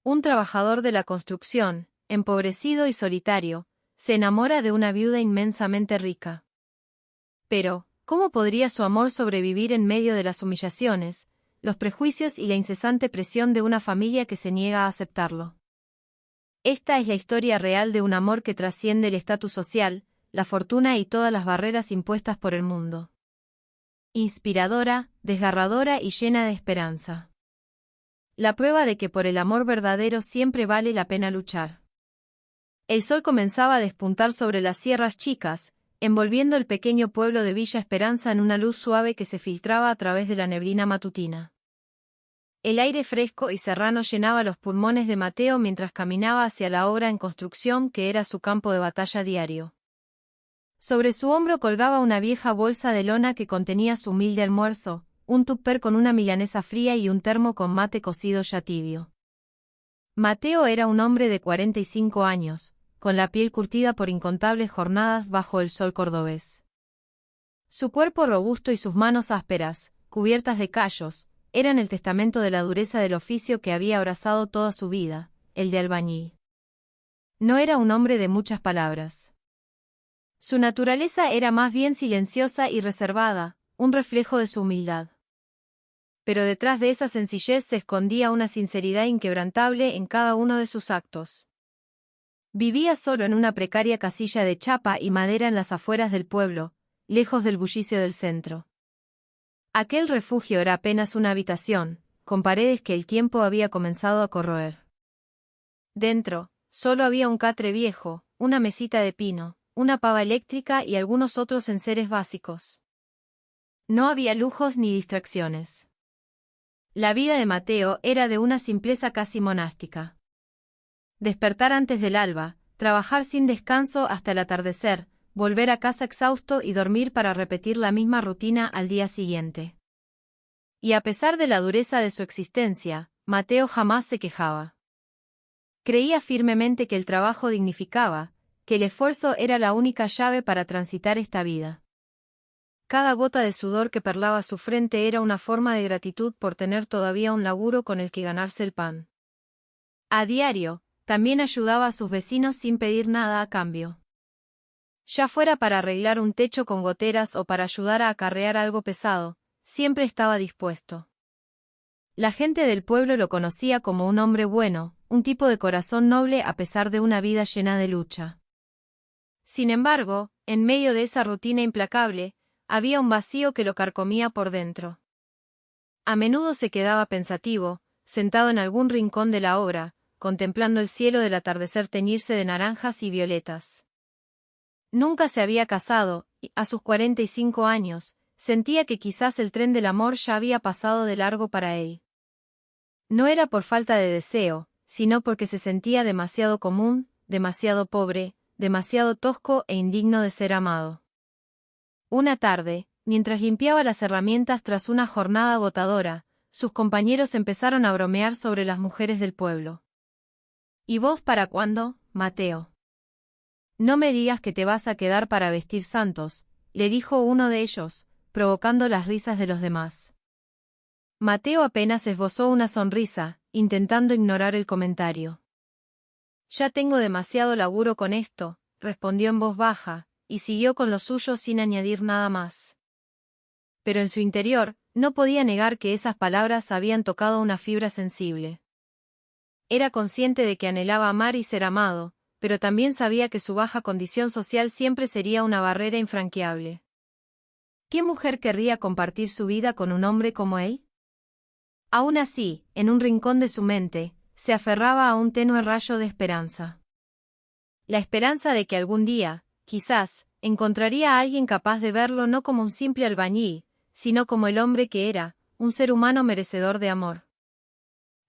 Un trabajador de la construcción, empobrecido y solitario, se enamora de una viuda inmensamente rica. Pero, ¿cómo podría su amor sobrevivir en medio de las humillaciones, los prejuicios y la incesante presión de una familia que se niega a aceptarlo? Esta es la historia real de un amor que trasciende el estatus social, la fortuna y todas las barreras impuestas por el mundo. Inspiradora, desgarradora y llena de esperanza. La prueba de que por el amor verdadero siempre vale la pena luchar. El sol comenzaba a despuntar sobre las sierras chicas, envolviendo el pequeño pueblo de Villa Esperanza en una luz suave que se filtraba a través de la neblina matutina. El aire fresco y serrano llenaba los pulmones de Mateo mientras caminaba hacia la obra en construcción que era su campo de batalla diario. Sobre su hombro colgaba una vieja bolsa de lona que contenía su humilde almuerzo, un tupper con una milanesa fría y un termo con mate cocido ya tibio. Mateo era un hombre de 45 años, con la piel curtida por incontables jornadas bajo el sol cordobés. Su cuerpo robusto y sus manos ásperas, cubiertas de callos, eran el testamento de la dureza del oficio que había abrazado toda su vida, el de albañil. No era un hombre de muchas palabras. Su naturaleza era más bien silenciosa y reservada, un reflejo de su humildad. Pero detrás de esa sencillez se escondía una sinceridad inquebrantable en cada uno de sus actos. Vivía solo en una precaria casilla de chapa y madera en las afueras del pueblo, lejos del bullicio del centro. Aquel refugio era apenas una habitación, con paredes que el tiempo había comenzado a corroer. Dentro, solo había un catre viejo, una mesita de pino, una pava eléctrica y algunos otros enseres básicos. No había lujos ni distracciones. La vida de Mateo era de una simpleza casi monástica. Despertar antes del alba, trabajar sin descanso hasta el atardecer, volver a casa exhausto y dormir para repetir la misma rutina al día siguiente. Y a pesar de la dureza de su existencia, Mateo jamás se quejaba. Creía firmemente que el trabajo dignificaba, que el esfuerzo era la única llave para transitar esta vida. Cada gota de sudor que perlaba su frente era una forma de gratitud por tener todavía un laburo con el que ganarse el pan. A diario, también ayudaba a sus vecinos sin pedir nada a cambio. Ya fuera para arreglar un techo con goteras o para ayudar a acarrear algo pesado, siempre estaba dispuesto. La gente del pueblo lo conocía como un hombre bueno, un tipo de corazón noble a pesar de una vida llena de lucha. Sin embargo, en medio de esa rutina implacable, había un vacío que lo carcomía por dentro. A menudo se quedaba pensativo, sentado en algún rincón de la obra, contemplando el cielo del atardecer teñirse de naranjas y violetas. Nunca se había casado, y, a sus 45 años, sentía que quizás el tren del amor ya había pasado de largo para él. No era por falta de deseo, sino porque se sentía demasiado común, demasiado pobre, demasiado tosco e indigno de ser amado. Una tarde, mientras limpiaba las herramientas tras una jornada agotadora, sus compañeros empezaron a bromear sobre las mujeres del pueblo. ¿Y vos para cuándo, Mateo? No me digas que te vas a quedar para vestir santos, le dijo uno de ellos, provocando las risas de los demás. Mateo apenas esbozó una sonrisa, intentando ignorar el comentario. Ya tengo demasiado laburo con esto, respondió en voz baja, y siguió con lo suyo sin añadir nada más. Pero en su interior, no podía negar que esas palabras habían tocado una fibra sensible. Era consciente de que anhelaba amar y ser amado, pero también sabía que su baja condición social siempre sería una barrera infranqueable. ¿Qué mujer querría compartir su vida con un hombre como él? Aún así, en un rincón de su mente, se aferraba a un tenue rayo de esperanza. La esperanza de que algún día, quizás, encontraría a alguien capaz de verlo no como un simple albañil, sino como el hombre que era, un ser humano merecedor de amor.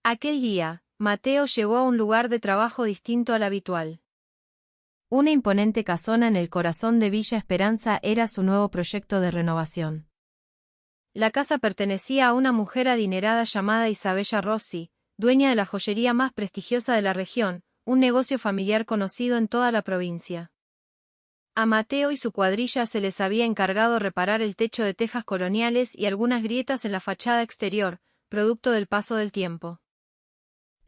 Aquel día, Mateo llegó a un lugar de trabajo distinto al habitual. Una imponente casona en el corazón de Villa Esperanza era su nuevo proyecto de renovación. La casa pertenecía a una mujer adinerada llamada Isabella Rossi, dueña de la joyería más prestigiosa de la región, un negocio familiar conocido en toda la provincia. A Mateo y su cuadrilla se les había encargado reparar el techo de tejas coloniales y algunas grietas en la fachada exterior, producto del paso del tiempo.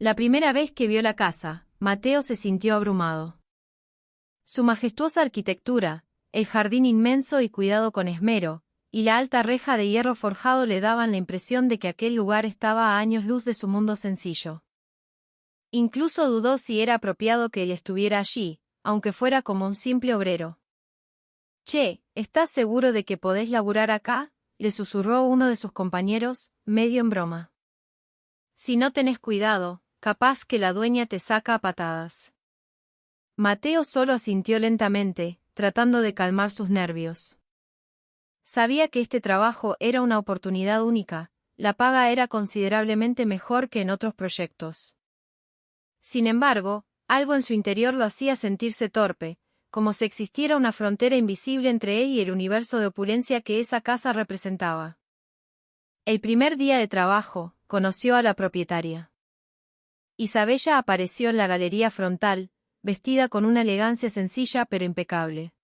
La primera vez que vio la casa, Mateo se sintió abrumado. Su majestuosa arquitectura, el jardín inmenso y cuidado con esmero, y la alta reja de hierro forjado le daban la impresión de que aquel lugar estaba a años luz de su mundo sencillo. Incluso dudó si era apropiado que él estuviera allí, aunque fuera como un simple obrero. «Che, ¿estás seguro de que podés laburar acá?», le susurró uno de sus compañeros, medio en broma. «Si no tenés cuidado, capaz que la dueña te saca a patadas». Mateo solo asintió lentamente, tratando de calmar sus nervios. Sabía que este trabajo era una oportunidad única, la paga era considerablemente mejor que en otros proyectos. Sin embargo, algo en su interior lo hacía sentirse torpe, como si existiera una frontera invisible entre él y el universo de opulencia que esa casa representaba. El primer día de trabajo, conoció a la propietaria. Isabella apareció en la galería frontal, vestida con una elegancia sencilla pero impecable.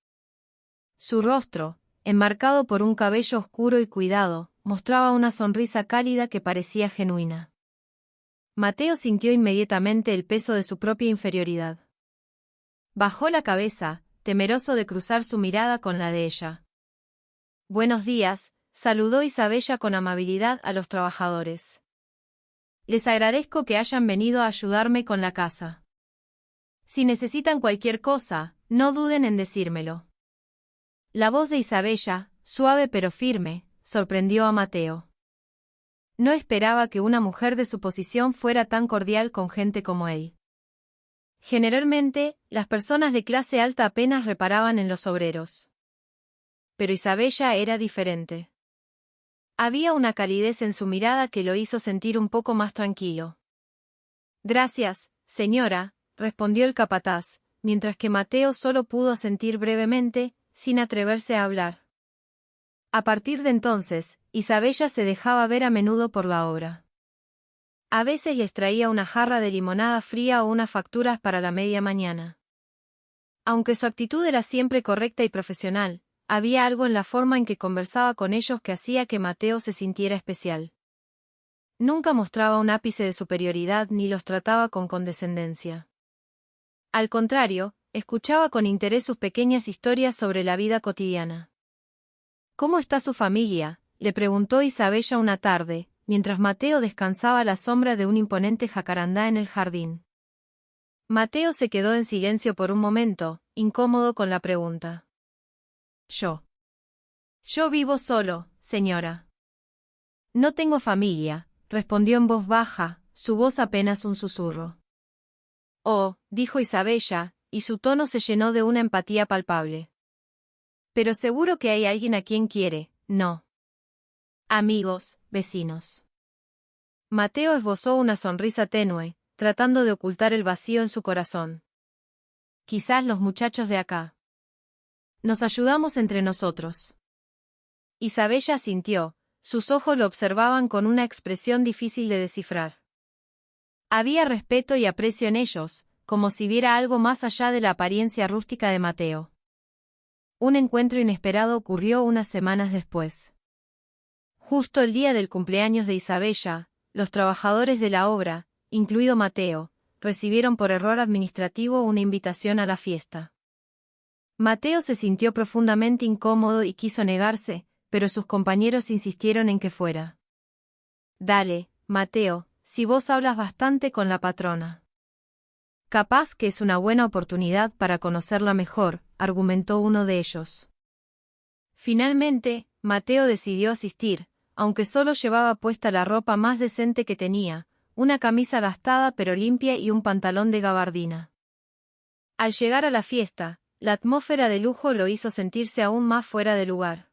Su rostro, enmarcado por un cabello oscuro y cuidado, mostraba una sonrisa cálida que parecía genuina. Mateo sintió inmediatamente el peso de su propia inferioridad. Bajó la cabeza, temeroso de cruzar su mirada con la de ella. «Buenos días», saludó Isabella con amabilidad a los trabajadores. «Les agradezco que hayan venido a ayudarme con la casa. Si necesitan cualquier cosa, no duden en decírmelo». La voz de Isabella, suave pero firme, sorprendió a Mateo. No esperaba que una mujer de su posición fuera tan cordial con gente como él. Generalmente, las personas de clase alta apenas reparaban en los obreros. Pero Isabella era diferente. Había una calidez en su mirada que lo hizo sentir un poco más tranquilo. «Gracias, señora», respondió el capataz, mientras que Mateo solo pudo asentir brevemente, sin atreverse a hablar. A partir de entonces, Isabella se dejaba ver a menudo por la obra. A veces les traía una jarra de limonada fría o unas facturas para la media mañana. Aunque su actitud era siempre correcta y profesional, había algo en la forma en que conversaba con ellos que hacía que Mateo se sintiera especial. Nunca mostraba un ápice de superioridad ni los trataba con condescendencia. Al contrario, escuchaba con interés sus pequeñas historias sobre la vida cotidiana. «¿Cómo está su familia?», le preguntó Isabella una tarde, mientras Mateo descansaba a la sombra de un imponente jacarandá en el jardín. Mateo se quedó en silencio por un momento, incómodo con la pregunta. Yo vivo solo, señora». «No tengo familia», respondió en voz baja, su voz apenas un susurro. «Oh», dijo Isabella, y su tono se llenó de una empatía palpable. «Pero seguro que hay alguien a quien quiere, ¿no? Amigos, vecinos». Mateo esbozó una sonrisa tenue, tratando de ocultar el vacío en su corazón. «Quizás los muchachos de acá. Nos ayudamos entre nosotros». Isabella asintió, sus ojos lo observaban con una expresión difícil de descifrar. Había respeto y aprecio en ellos, como si viera algo más allá de la apariencia rústica de Mateo. Un encuentro inesperado ocurrió unas semanas después. Justo el día del cumpleaños de Isabella, los trabajadores de la obra, incluido Mateo, recibieron por error administrativo una invitación a la fiesta. Mateo se sintió profundamente incómodo y quiso negarse, pero sus compañeros insistieron en que fuera. «Dale, Mateo, si vos hablas bastante con la patrona. Capaz que es una buena oportunidad para conocerla mejor», argumentó uno de ellos. Finalmente, Mateo decidió asistir, aunque solo llevaba puesta la ropa más decente que tenía, una camisa gastada pero limpia y un pantalón de gabardina. Al llegar a la fiesta, la atmósfera de lujo lo hizo sentirse aún más fuera de lugar.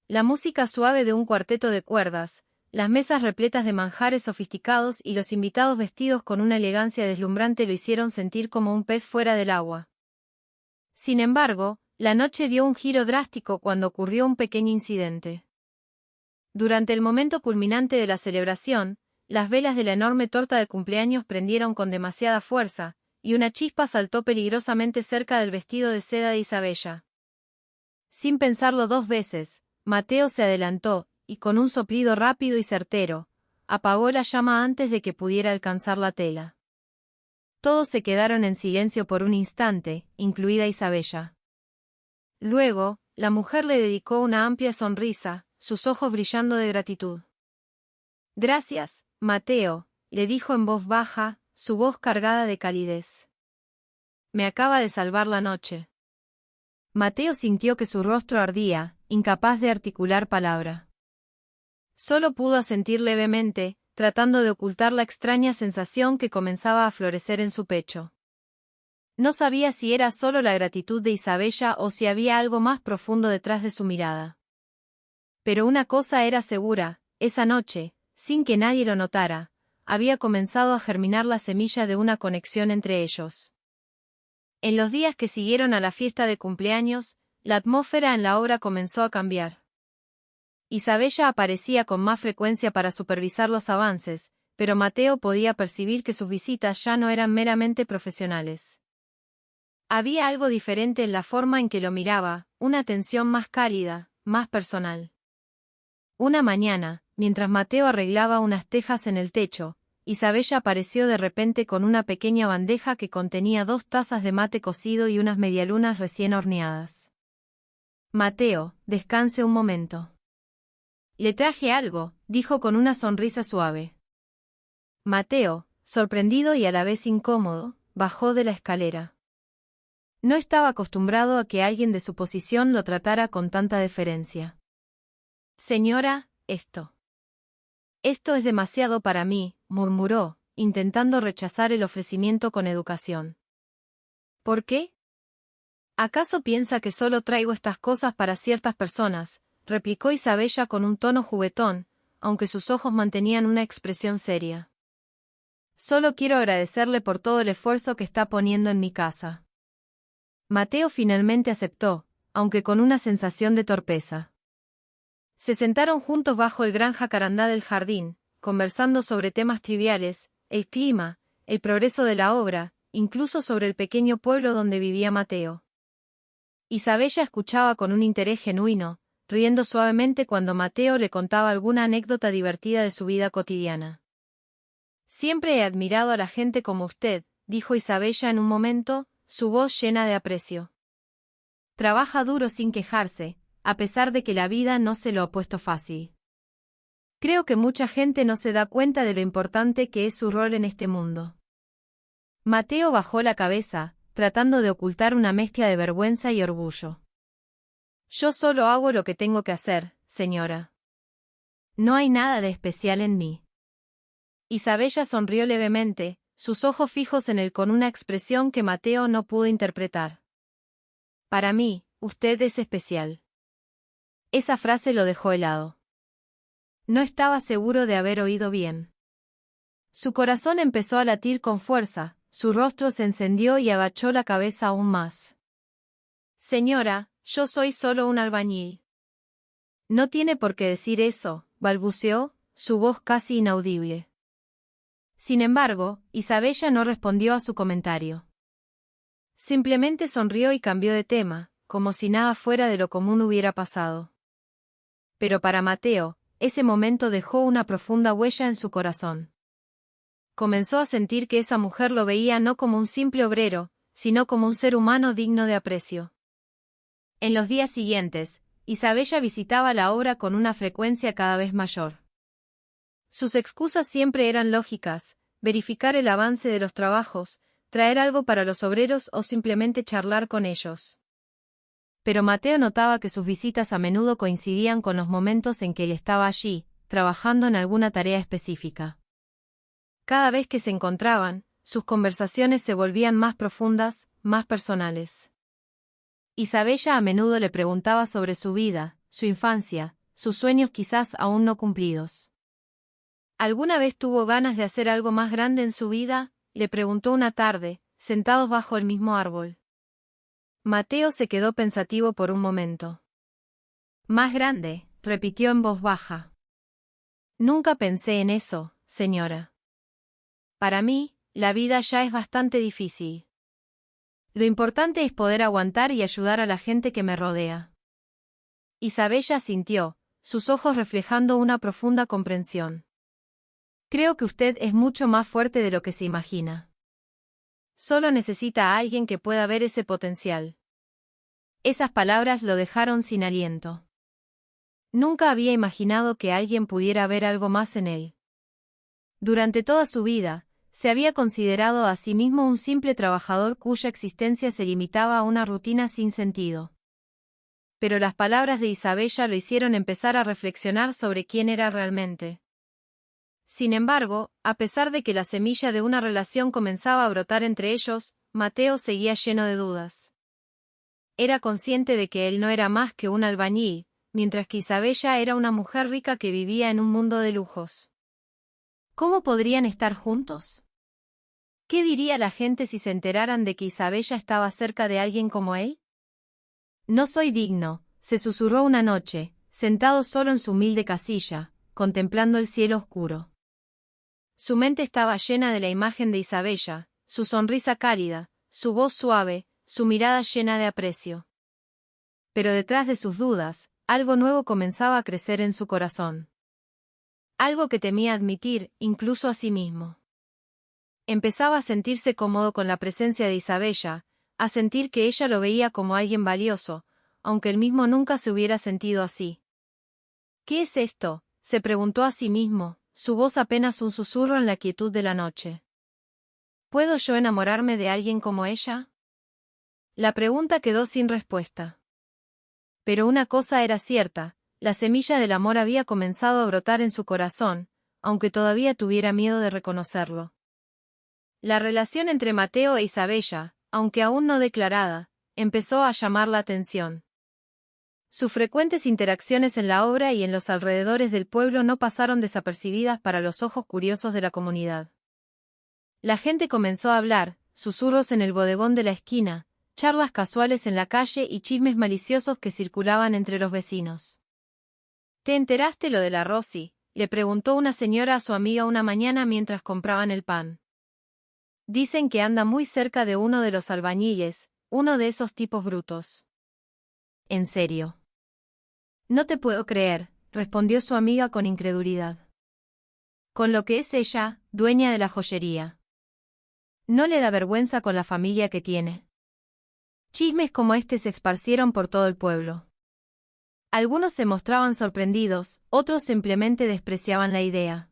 La música suave de un cuarteto de cuerdas, las mesas repletas de manjares sofisticados y los invitados vestidos con una elegancia deslumbrante lo hicieron sentir como un pez fuera del agua. Sin embargo, la noche dio un giro drástico cuando ocurrió un pequeño incidente. Durante el momento culminante de la celebración, las velas de la enorme torta de cumpleaños prendieron con demasiada fuerza, y una chispa saltó peligrosamente cerca del vestido de seda de Isabella. Sin pensarlo dos veces, Mateo se adelantó, y con un soplido rápido y certero, apagó la llama antes de que pudiera alcanzar la tela. Todos se quedaron en silencio por un instante, incluida Isabella. Luego, la mujer le dedicó una amplia sonrisa, sus ojos brillando de gratitud. «Gracias, Mateo», le dijo en voz baja, su voz cargada de calidez. «Me acaba de salvar la noche». Mateo sintió que su rostro ardía, incapaz de articular palabra. Solo pudo asentir levemente, tratando de ocultar la extraña sensación que comenzaba a florecer en su pecho. No sabía si era solo la gratitud de Isabella o si había algo más profundo detrás de su mirada. Pero una cosa era segura, esa noche, sin que nadie lo notara, había comenzado a germinar la semilla de una conexión entre ellos. En los días que siguieron a la fiesta de cumpleaños, la atmósfera en la obra comenzó a cambiar. Isabella aparecía con más frecuencia para supervisar los avances, pero Mateo podía percibir que sus visitas ya no eran meramente profesionales. Había algo diferente en la forma en que lo miraba, una atención más cálida, más personal. Una mañana, mientras Mateo arreglaba unas tejas en el techo, Isabella apareció de repente con una pequeña bandeja que contenía 2 tazas de mate cocido y unas medialunas recién horneadas. «Mateo, descanse un momento». «Le traje algo», dijo con una sonrisa suave. Mateo, sorprendido y a la vez incómodo, bajó de la escalera. No estaba acostumbrado a que alguien de su posición lo tratara con tanta deferencia. «Señora, esto es demasiado para mí», murmuró, intentando rechazar el ofrecimiento con educación. «¿Por qué? ¿Acaso piensa que solo traigo estas cosas para ciertas personas?», replicó Isabella con un tono juguetón, aunque sus ojos mantenían una expresión seria. «Solo quiero agradecerle por todo el esfuerzo que está poniendo en mi casa». Mateo finalmente aceptó, aunque con una sensación de torpeza. Se sentaron juntos bajo el gran jacarandá del jardín, conversando sobre temas triviales, el clima, el progreso de la obra, incluso sobre el pequeño pueblo donde vivía Mateo. Isabella escuchaba con un interés genuino, riendo suavemente cuando Mateo le contaba alguna anécdota divertida de su vida cotidiana. «Siempre he admirado a la gente como usted», dijo Isabella en un momento, su voz llena de aprecio. «Trabaja duro sin quejarse, a pesar de que la vida no se lo ha puesto fácil. Creo que mucha gente no se da cuenta de lo importante que es su rol en este mundo». Mateo bajó la cabeza, tratando de ocultar una mezcla de vergüenza y orgullo. «Yo solo hago lo que tengo que hacer, señora. No hay nada de especial en mí». Isabella sonrió levemente, sus ojos fijos en él con una expresión que Mateo no pudo interpretar. «Para mí, usted es especial». Esa frase lo dejó helado. No estaba seguro de haber oído bien. Su corazón empezó a latir con fuerza, su rostro se encendió y agachó la cabeza aún más. «Señora, yo soy solo un albañil». «No tiene por qué decir eso», balbuceó, su voz casi inaudible. Sin embargo, Isabella no respondió a su comentario. Simplemente sonrió y cambió de tema, como si nada fuera de lo común hubiera pasado. Pero para Mateo, ese momento dejó una profunda huella en su corazón. Comenzó a sentir que esa mujer lo veía no como un simple obrero, sino como un ser humano digno de aprecio. En los días siguientes, Isabella visitaba la obra con una frecuencia cada vez mayor. Sus excusas siempre eran lógicas: verificar el avance de los trabajos, traer algo para los obreros o simplemente charlar con ellos. Pero Mateo notaba que sus visitas a menudo coincidían con los momentos en que él estaba allí, trabajando en alguna tarea específica. Cada vez que se encontraban, sus conversaciones se volvían más profundas, más personales. Isabella a menudo le preguntaba sobre su vida, su infancia, sus sueños quizás aún no cumplidos. ¿Alguna vez tuvo ganas de hacer algo más grande en su vida?, le preguntó una tarde, sentados bajo el mismo árbol. Mateo se quedó pensativo por un momento. «Más grande», repitió en voz baja. «Nunca pensé en eso, señora. Para mí, la vida ya es bastante difícil. Lo importante es poder aguantar y ayudar a la gente que me rodea». Isabella asintió, sus ojos reflejando una profunda comprensión. Creo que usted es mucho más fuerte de lo que se imagina. Solo necesita a alguien que pueda ver ese potencial. Esas palabras lo dejaron sin aliento. Nunca había imaginado que alguien pudiera ver algo más en él. Durante toda su vida, se había considerado a sí mismo un simple trabajador cuya existencia se limitaba a una rutina sin sentido. Pero las palabras de Isabella lo hicieron empezar a reflexionar sobre quién era realmente. Sin embargo, a pesar de que la semilla de una relación comenzaba a brotar entre ellos, Mateo seguía lleno de dudas. Era consciente de que él no era más que un albañil, mientras que Isabella era una mujer rica que vivía en un mundo de lujos. ¿Cómo podrían estar juntos? ¿Qué diría la gente si se enteraran de que Isabella estaba cerca de alguien como él? No soy digno, se susurró una noche, sentado solo en su humilde casilla, contemplando el cielo oscuro. Su mente estaba llena de la imagen de Isabella, su sonrisa cálida, su voz suave, su mirada llena de aprecio. Pero detrás de sus dudas, algo nuevo comenzaba a crecer en su corazón. Algo que temía admitir, incluso a sí mismo. Empezaba a sentirse cómodo con la presencia de Isabella, a sentir que ella lo veía como alguien valioso, aunque él mismo nunca se hubiera sentido así. ¿Qué es esto?, se preguntó a sí mismo, su voz apenas un susurro en la quietud de la noche. ¿Puedo yo enamorarme de alguien como ella? La pregunta quedó sin respuesta. Pero una cosa era cierta, la semilla del amor había comenzado a brotar en su corazón, aunque todavía tuviera miedo de reconocerlo. La relación entre Mateo e Isabella, aunque aún no declarada, empezó a llamar la atención. Sus frecuentes interacciones en la obra y en los alrededores del pueblo no pasaron desapercibidas para los ojos curiosos de la comunidad. La gente comenzó a hablar, susurros en el bodegón de la esquina, charlas casuales en la calle y chismes maliciosos que circulaban entre los vecinos. ¿Te enteraste lo de la Rosy?, le preguntó una señora a su amiga una mañana mientras compraban el pan. Dicen que anda muy cerca de uno de los albañiles, uno de esos tipos brutos. ¿En serio? No te puedo creer, respondió su amiga con incredulidad. Con lo que es ella, dueña de la joyería. ¿No le da vergüenza con la familia que tiene? Chismes como este se esparcieron por todo el pueblo. Algunos se mostraban sorprendidos, otros simplemente despreciaban la idea.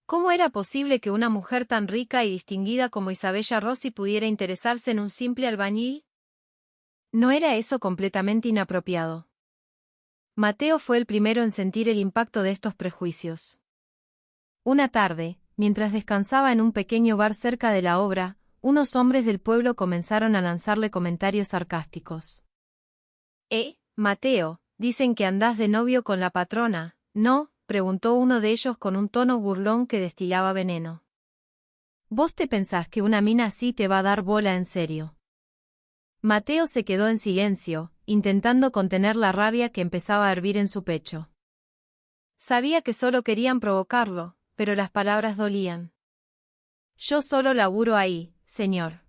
¿Cómo era posible que una mujer tan rica y distinguida como Isabella Rossi pudiera interesarse en un simple albañil? ¿No era eso completamente inapropiado? Mateo fue el primero en sentir el impacto de estos prejuicios. Una tarde, mientras descansaba en un pequeño bar cerca de la obra, unos hombres del pueblo comenzaron a lanzarle comentarios sarcásticos. Mateo, dicen que andás de novio con la patrona, ¿no?, preguntó uno de ellos con un tono burlón que destilaba veneno. ¿Vos te pensás que una mina así te va a dar bola en serio? Mateo se quedó en silencio, intentando contener la rabia que empezaba a hervir en su pecho. Sabía que solo querían provocarlo, pero las palabras dolían. Yo solo laburo ahí, señor.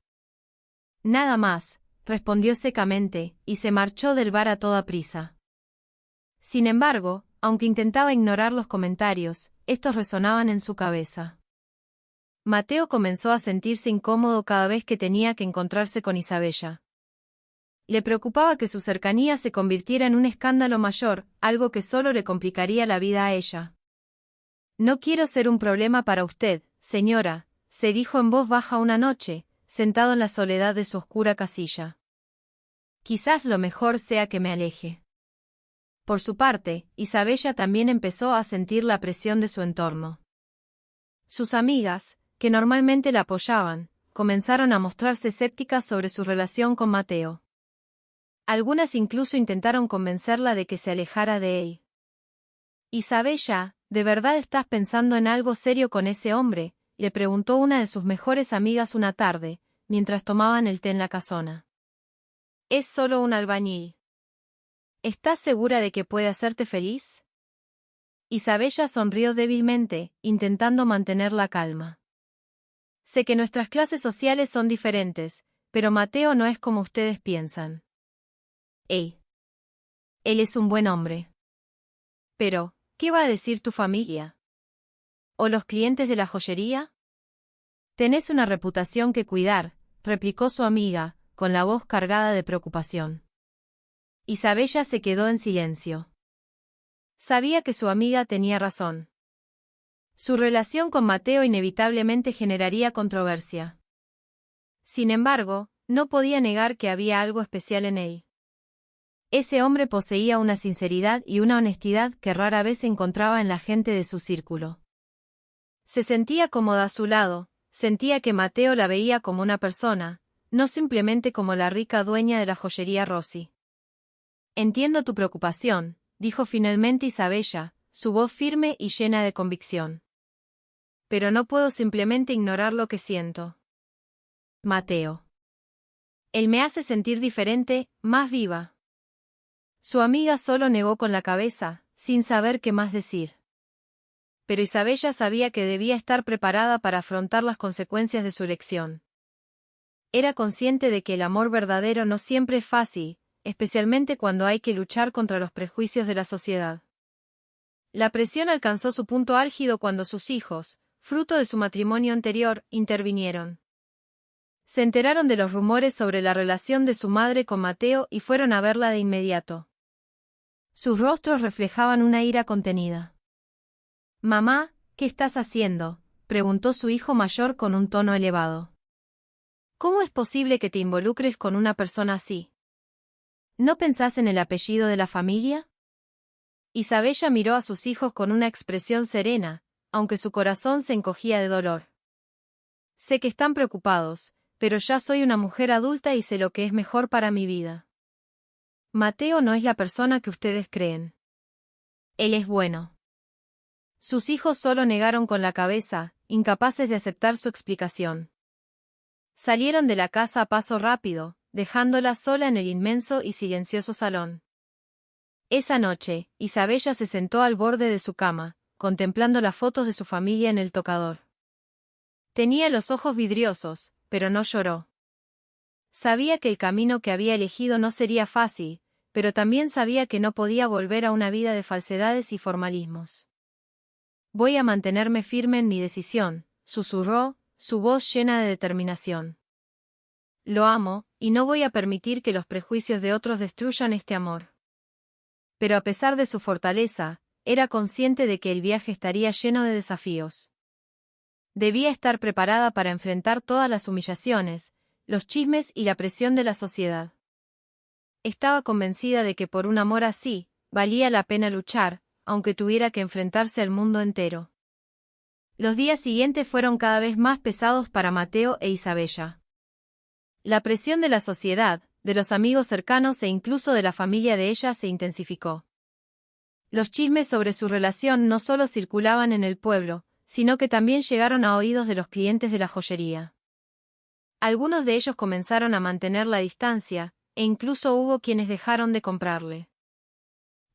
Nada más, respondió secamente, y se marchó del bar a toda prisa. Sin embargo, aunque intentaba ignorar los comentarios, estos resonaban en su cabeza. Mateo comenzó a sentirse incómodo cada vez que tenía que encontrarse con Isabella. Le preocupaba que su cercanía se convirtiera en un escándalo mayor, algo que solo le complicaría la vida a ella. No quiero ser un problema para usted, señora, se dijo en voz baja una noche, sentado en la soledad de su oscura casilla. Quizás lo mejor sea que me aleje. Por su parte, Isabella también empezó a sentir la presión de su entorno. Sus amigas, que normalmente la apoyaban, comenzaron a mostrarse escépticas sobre su relación con Mateo. Algunas incluso intentaron convencerla de que se alejara de él. Isabella, ¿de verdad estás pensando en algo serio con ese hombre?, le preguntó una de sus mejores amigas una tarde, mientras tomaban el té en la casona. Es solo un albañil. ¿Estás segura de que puede hacerte feliz? Isabella sonrió débilmente, intentando mantener la calma. Sé que nuestras clases sociales son diferentes, pero Mateo no es como ustedes piensan. Él es un buen hombre. Pero, ¿qué va a decir tu familia? ¿O los clientes de la joyería? Tenés una reputación que cuidar, replicó su amiga, con la voz cargada de preocupación. Isabella se quedó en silencio. Sabía que su amiga tenía razón. Su relación con Mateo inevitablemente generaría controversia. Sin embargo, no podía negar que había algo especial en él. Ese hombre poseía una sinceridad y una honestidad que rara vez encontraba en la gente de su círculo. Se sentía cómoda a su lado, sentía que Mateo la veía como una persona, no simplemente como la rica dueña de la joyería Rossi. Entiendo tu preocupación, dijo finalmente Isabella, su voz firme y llena de convicción. Pero no puedo simplemente ignorar lo que siento. Mateo. Él me hace sentir diferente, más viva. Su amiga solo negó con la cabeza, sin saber qué más decir. Pero Isabella sabía que debía estar preparada para afrontar las consecuencias de su elección. Era consciente de que el amor verdadero no siempre es fácil, especialmente cuando hay que luchar contra los prejuicios de la sociedad. La presión alcanzó su punto álgido cuando sus hijos, fruto de su matrimonio anterior, intervinieron. Se enteraron de los rumores sobre la relación de su madre con Mateo y fueron a verla de inmediato. Sus rostros reflejaban una ira contenida. «Mamá, ¿qué estás haciendo?», preguntó su hijo mayor con un tono elevado. «¿Cómo es posible que te involucres con una persona así? ¿No pensás en el apellido de la familia?». Isabella miró a sus hijos con una expresión serena, aunque su corazón se encogía de dolor. «Sé que están preocupados, pero ya soy una mujer adulta y sé lo que es mejor para mi vida. Mateo no es la persona que ustedes creen. Él es bueno». Sus hijos solo negaron con la cabeza, incapaces de aceptar su explicación. Salieron de la casa a paso rápido, dejándola sola en el inmenso y silencioso salón. Esa noche, Isabella se sentó al borde de su cama, contemplando las fotos de su familia en el tocador. Tenía los ojos vidriosos, pero no lloró. Sabía que el camino que había elegido no sería fácil, pero también sabía que no podía volver a una vida de falsedades y formalismos. «Voy a mantenerme firme en mi decisión», susurró, su voz llena de determinación. «Lo amo, y no voy a permitir que los prejuicios de otros destruyan este amor». Pero a pesar de su fortaleza, era consciente de que el viaje estaría lleno de desafíos. Debía estar preparada para enfrentar todas las humillaciones, los chismes y la presión de la sociedad. Estaba convencida de que por un amor así, valía la pena luchar, aunque tuviera que enfrentarse al mundo entero. Los días siguientes fueron cada vez más pesados para Mateo e Isabella. La presión de la sociedad, de los amigos cercanos e incluso de la familia de ella se intensificó. Los chismes sobre su relación no solo circulaban en el pueblo, sino que también llegaron a oídos de los clientes de la joyería. Algunos de ellos comenzaron a mantener la distancia, e incluso hubo quienes dejaron de comprarle.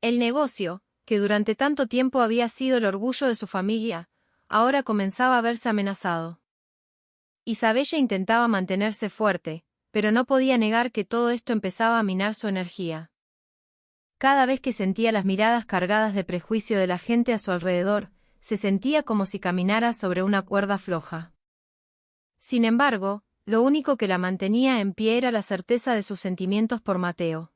El negocio, que durante tanto tiempo había sido el orgullo de su familia, ahora comenzaba a verse amenazado. Isabella intentaba mantenerse fuerte, pero no podía negar que todo esto empezaba a minar su energía. Cada vez que sentía las miradas cargadas de prejuicio de la gente a su alrededor, se sentía como si caminara sobre una cuerda floja. Sin embargo, lo único que la mantenía en pie era la certeza de sus sentimientos por Mateo.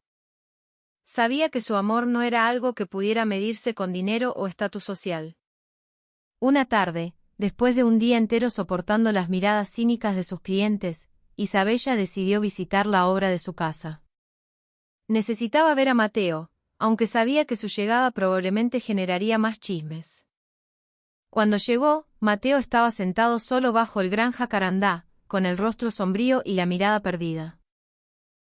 Sabía que su amor no era algo que pudiera medirse con dinero o estatus social. Una tarde, después de un día entero soportando las miradas cínicas de sus clientes, Isabella decidió visitar la obra de su casa. Necesitaba ver a Mateo, aunque sabía que su llegada probablemente generaría más chismes. Cuando llegó, Mateo estaba sentado solo bajo el gran jacarandá, con el rostro sombrío y la mirada perdida.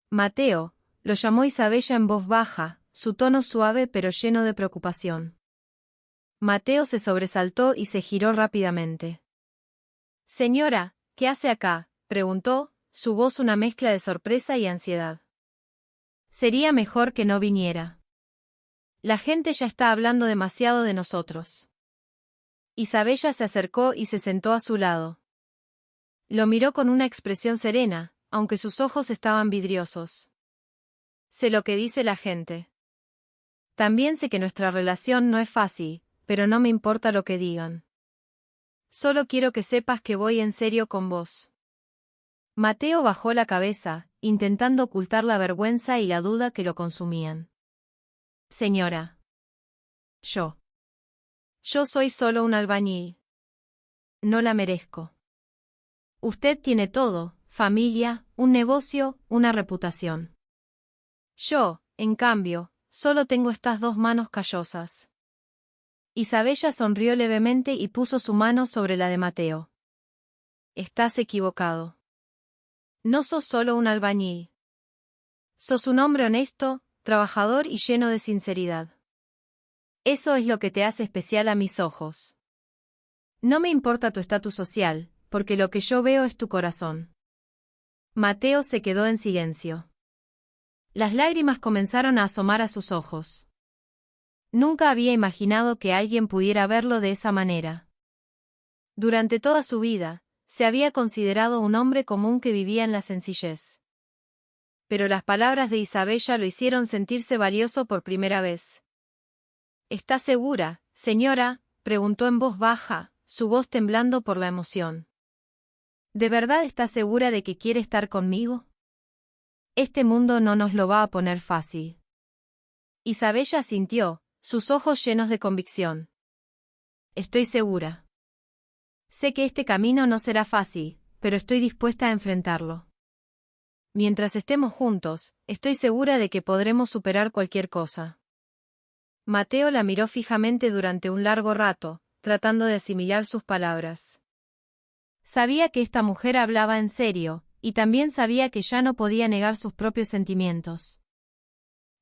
«Mateo», lo llamó Isabella en voz baja, su tono suave pero lleno de preocupación. Mateo se sobresaltó y se giró rápidamente. «Señora, ¿qué hace acá?», preguntó, su voz una mezcla de sorpresa y ansiedad. «Sería mejor que no viniera. La gente ya está hablando demasiado de nosotros». Isabella se acercó y se sentó a su lado. Lo miró con una expresión serena, aunque sus ojos estaban vidriosos. «Sé lo que dice la gente. También sé que nuestra relación no es fácil, pero no me importa lo que digan. Solo quiero que sepas que voy en serio con vos. Mateo bajó la cabeza, intentando ocultar la vergüenza y la duda que lo consumían. Señora. Yo soy solo un albañil. No la merezco. Usted tiene todo, familia, un negocio, una reputación. Yo, en cambio, solo tengo estas 2 manos callosas. Isabella sonrió levemente y puso su mano sobre la de Mateo. Estás equivocado. No sos solo un albañil. Sos un hombre honesto, trabajador y lleno de sinceridad. Eso es lo que te hace especial a mis ojos. No me importa tu estatus social, porque lo que yo veo es tu corazón. Mateo se quedó en silencio. Las lágrimas comenzaron a asomar a sus ojos. Nunca había imaginado que alguien pudiera verlo de esa manera. Durante toda su vida, se había considerado un hombre común que vivía en la sencillez. Pero las palabras de Isabella lo hicieron sentirse valioso por primera vez. ¿Está segura, señora?, preguntó en voz baja, su voz temblando por la emoción. ¿De verdad está segura de que quiere estar conmigo? Este mundo no nos lo va a poner fácil. Isabella asintió, sus ojos llenos de convicción. Estoy segura. Sé que este camino no será fácil, pero estoy dispuesta a enfrentarlo. Mientras estemos juntos, estoy segura de que podremos superar cualquier cosa. Mateo la miró fijamente durante un largo rato, tratando de asimilar sus palabras. Sabía que esta mujer hablaba en serio, y también sabía que ya no podía negar sus propios sentimientos.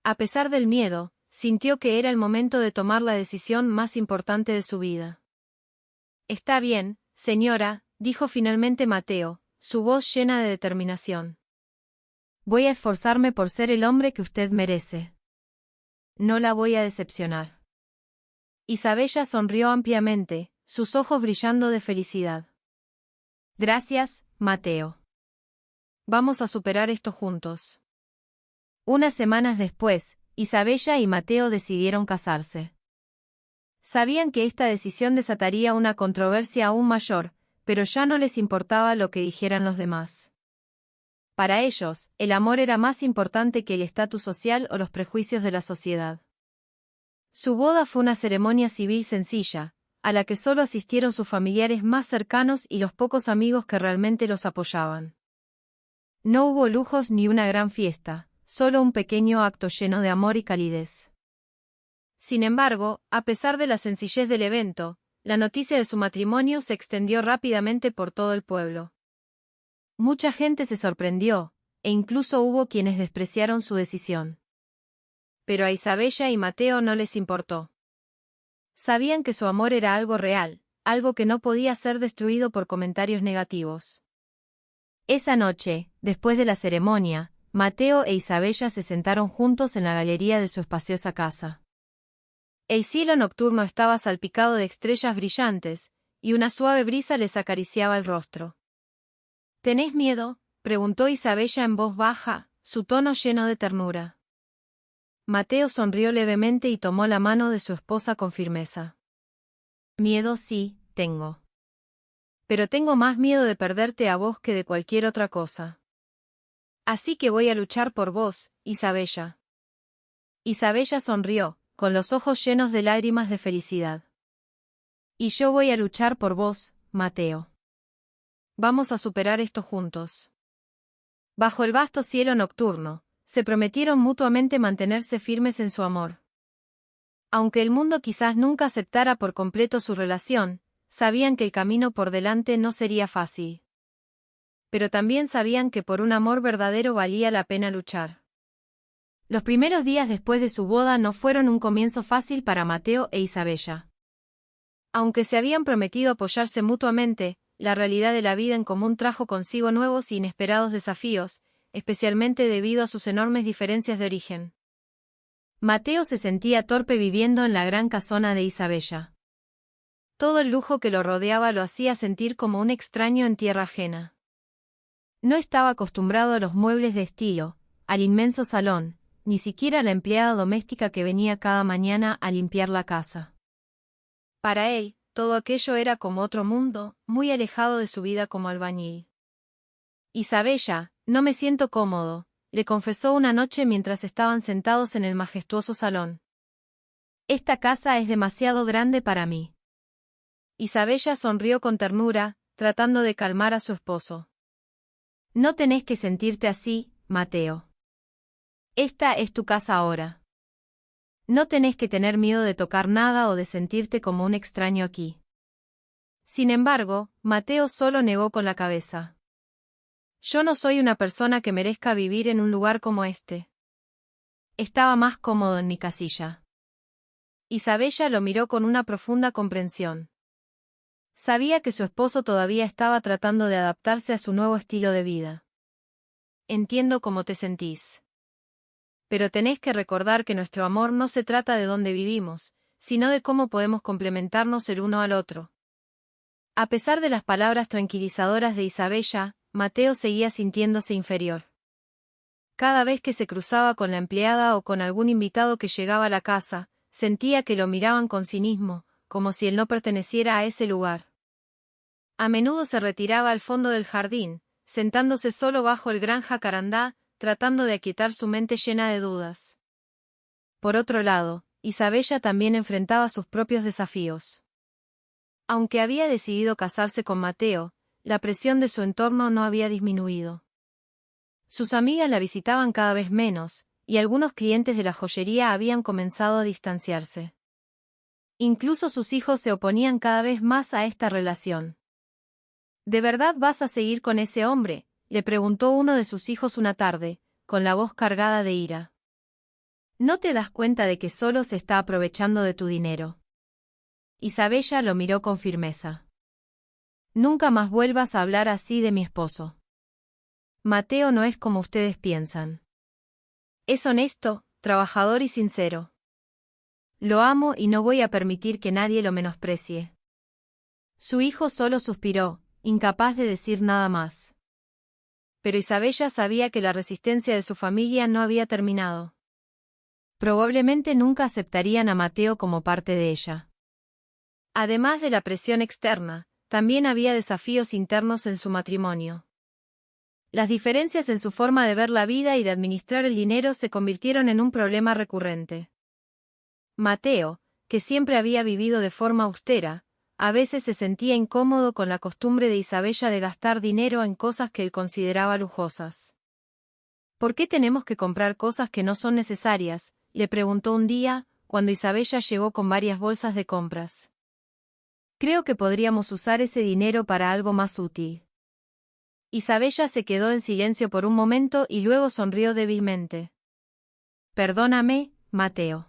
A pesar del miedo, sintió que era el momento de tomar la decisión más importante de su vida. Está bien, señora, dijo finalmente Mateo, su voz llena de determinación. Voy a esforzarme por ser el hombre que usted merece. No la voy a decepcionar. Isabella sonrió ampliamente, sus ojos brillando de felicidad. Gracias, Mateo. Vamos a superar esto juntos. Unas semanas después, Isabella y Mateo decidieron casarse. Sabían que esta decisión desataría una controversia aún mayor, pero ya no les importaba lo que dijeran los demás. Para ellos, el amor era más importante que el estatus social o los prejuicios de la sociedad. Su boda fue una ceremonia civil sencilla, a la que solo asistieron sus familiares más cercanos y los pocos amigos que realmente los apoyaban. No hubo lujos ni una gran fiesta, solo un pequeño acto lleno de amor y calidez. Sin embargo, a pesar de la sencillez del evento, la noticia de su matrimonio se extendió rápidamente por todo el pueblo. Mucha gente se sorprendió, e incluso hubo quienes despreciaron su decisión. Pero a Isabella y Mateo no les importó. Sabían que su amor era algo real, algo que no podía ser destruido por comentarios negativos. Esa noche, después de la ceremonia, Mateo e Isabella se sentaron juntos en la galería de su espaciosa casa. El cielo nocturno estaba salpicado de estrellas brillantes, y una suave brisa les acariciaba el rostro. ¿Tenés miedo?, preguntó Isabella en voz baja, su tono lleno de ternura. Mateo sonrió levemente y tomó la mano de su esposa con firmeza. Miedo sí, tengo. Pero tengo más miedo de perderte a vos que de cualquier otra cosa. Así que voy a luchar por vos, Isabella. Isabella sonrió, con los ojos llenos de lágrimas de felicidad. Y yo voy a luchar por vos, Mateo. Vamos a superar esto juntos. Bajo el vasto cielo nocturno, se prometieron mutuamente mantenerse firmes en su amor. Aunque el mundo quizás nunca aceptara por completo su relación, sabían que el camino por delante no sería fácil. Pero también sabían que por un amor verdadero valía la pena luchar. Los primeros días después de su boda no fueron un comienzo fácil para Mateo e Isabella. Aunque se habían prometido apoyarse mutuamente, la realidad de la vida en común trajo consigo nuevos e inesperados desafíos, especialmente debido a sus enormes diferencias de origen. Mateo se sentía torpe viviendo en la gran casona de Isabella. Todo el lujo que lo rodeaba lo hacía sentir como un extraño en tierra ajena. No estaba acostumbrado a los muebles de estilo, al inmenso salón, ni siquiera a la empleada doméstica que venía cada mañana a limpiar la casa. Para él, todo aquello era como otro mundo, muy alejado de su vida como albañil. Isabella, no me siento cómodo, le confesó una noche mientras estaban sentados en el majestuoso salón. Esta casa es demasiado grande para mí. Isabella sonrió con ternura, tratando de calmar a su esposo. No tenés que sentirte así, Mateo. Esta es tu casa ahora. No tenés que tener miedo de tocar nada o de sentirte como un extraño aquí. Sin embargo, Mateo solo negó con la cabeza. Yo no soy una persona que merezca vivir en un lugar como este. Estaba más cómodo en mi casilla. Isabella lo miró con una profunda comprensión. Sabía que su esposo todavía estaba tratando de adaptarse a su nuevo estilo de vida. Entiendo cómo te sentís. Pero tenés que recordar que nuestro amor no se trata de dónde vivimos, sino de cómo podemos complementarnos el uno al otro. A pesar de las palabras tranquilizadoras de Isabella, Mateo seguía sintiéndose inferior. Cada vez que se cruzaba con la empleada o con algún invitado que llegaba a la casa, sentía que lo miraban con cinismo, como si él no perteneciera a ese lugar. A menudo se retiraba al fondo del jardín, sentándose solo bajo el gran jacarandá, tratando de aquietar su mente llena de dudas. Por otro lado, Isabella también enfrentaba sus propios desafíos. Aunque había decidido casarse con Mateo, la presión de su entorno no había disminuido. Sus amigas la visitaban cada vez menos, y algunos clientes de la joyería habían comenzado a distanciarse. Incluso sus hijos se oponían cada vez más a esta relación. ¿De verdad vas a seguir con ese hombre?, le preguntó uno de sus hijos una tarde, con la voz cargada de ira. ¿No te das cuenta de que solo se está aprovechando de tu dinero? Isabella lo miró con firmeza. Nunca más vuelvas a hablar así de mi esposo. Mateo no es como ustedes piensan. Es honesto, trabajador y sincero. Lo amo y no voy a permitir que nadie lo menosprecie. Su hijo solo suspiró, incapaz de decir nada más. Pero Isabella sabía que la resistencia de su familia no había terminado. Probablemente nunca aceptarían a Mateo como parte de ella. Además de la presión externa, también había desafíos internos en su matrimonio. Las diferencias en su forma de ver la vida y de administrar el dinero se convirtieron en un problema recurrente. Mateo, que siempre había vivido de forma austera, a veces se sentía incómodo con la costumbre de Isabella de gastar dinero en cosas que él consideraba lujosas. ¿Por qué tenemos que comprar cosas que no son necesarias?, le preguntó un día, cuando Isabella llegó con varias bolsas de compras. Creo que podríamos usar ese dinero para algo más útil. Isabella se quedó en silencio por un momento y luego sonrió débilmente. Perdóname, Mateo.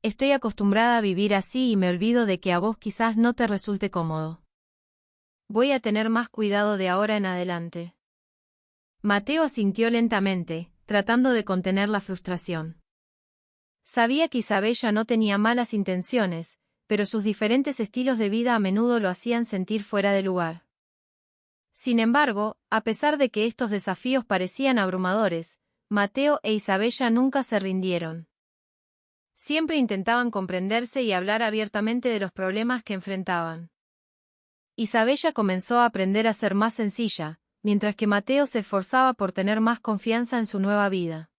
Estoy acostumbrada a vivir así y me olvido de que a vos quizás no te resulte cómodo. Voy a tener más cuidado de ahora en adelante. Mateo asintió lentamente, tratando de contener la frustración. Sabía que Isabella no tenía malas intenciones, pero sus diferentes estilos de vida a menudo lo hacían sentir fuera de lugar. Sin embargo, a pesar de que estos desafíos parecían abrumadores, Mateo e Isabella nunca se rindieron. Siempre intentaban comprenderse y hablar abiertamente de los problemas que enfrentaban. Isabella comenzó a aprender a ser más sencilla, mientras que Mateo se esforzaba por tener más confianza en su nueva vida.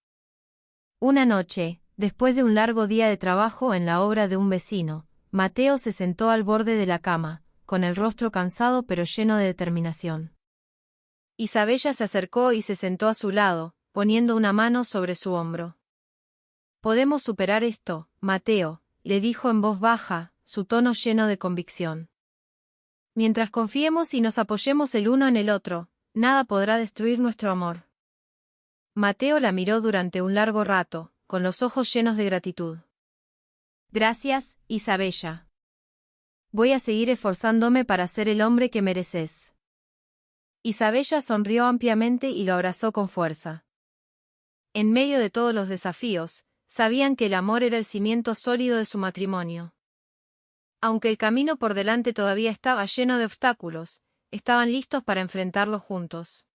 Una noche, después de un largo día de trabajo en la obra de un vecino, Mateo se sentó al borde de la cama, con el rostro cansado pero lleno de determinación. Isabella se acercó y se sentó a su lado, poniendo una mano sobre su hombro. «Podemos superar esto, Mateo», le dijo en voz baja, su tono lleno de convicción. «Mientras confiemos y nos apoyemos el uno en el otro, nada podrá destruir nuestro amor». Mateo la miró durante un largo rato, con los ojos llenos de gratitud. «Gracias, Isabella. Voy a seguir esforzándome para ser el hombre que mereces». Isabella sonrió ampliamente y lo abrazó con fuerza. En medio de todos los desafíos, sabían que el amor era el cimiento sólido de su matrimonio. Aunque el camino por delante todavía estaba lleno de obstáculos, estaban listos para enfrentarlos juntos.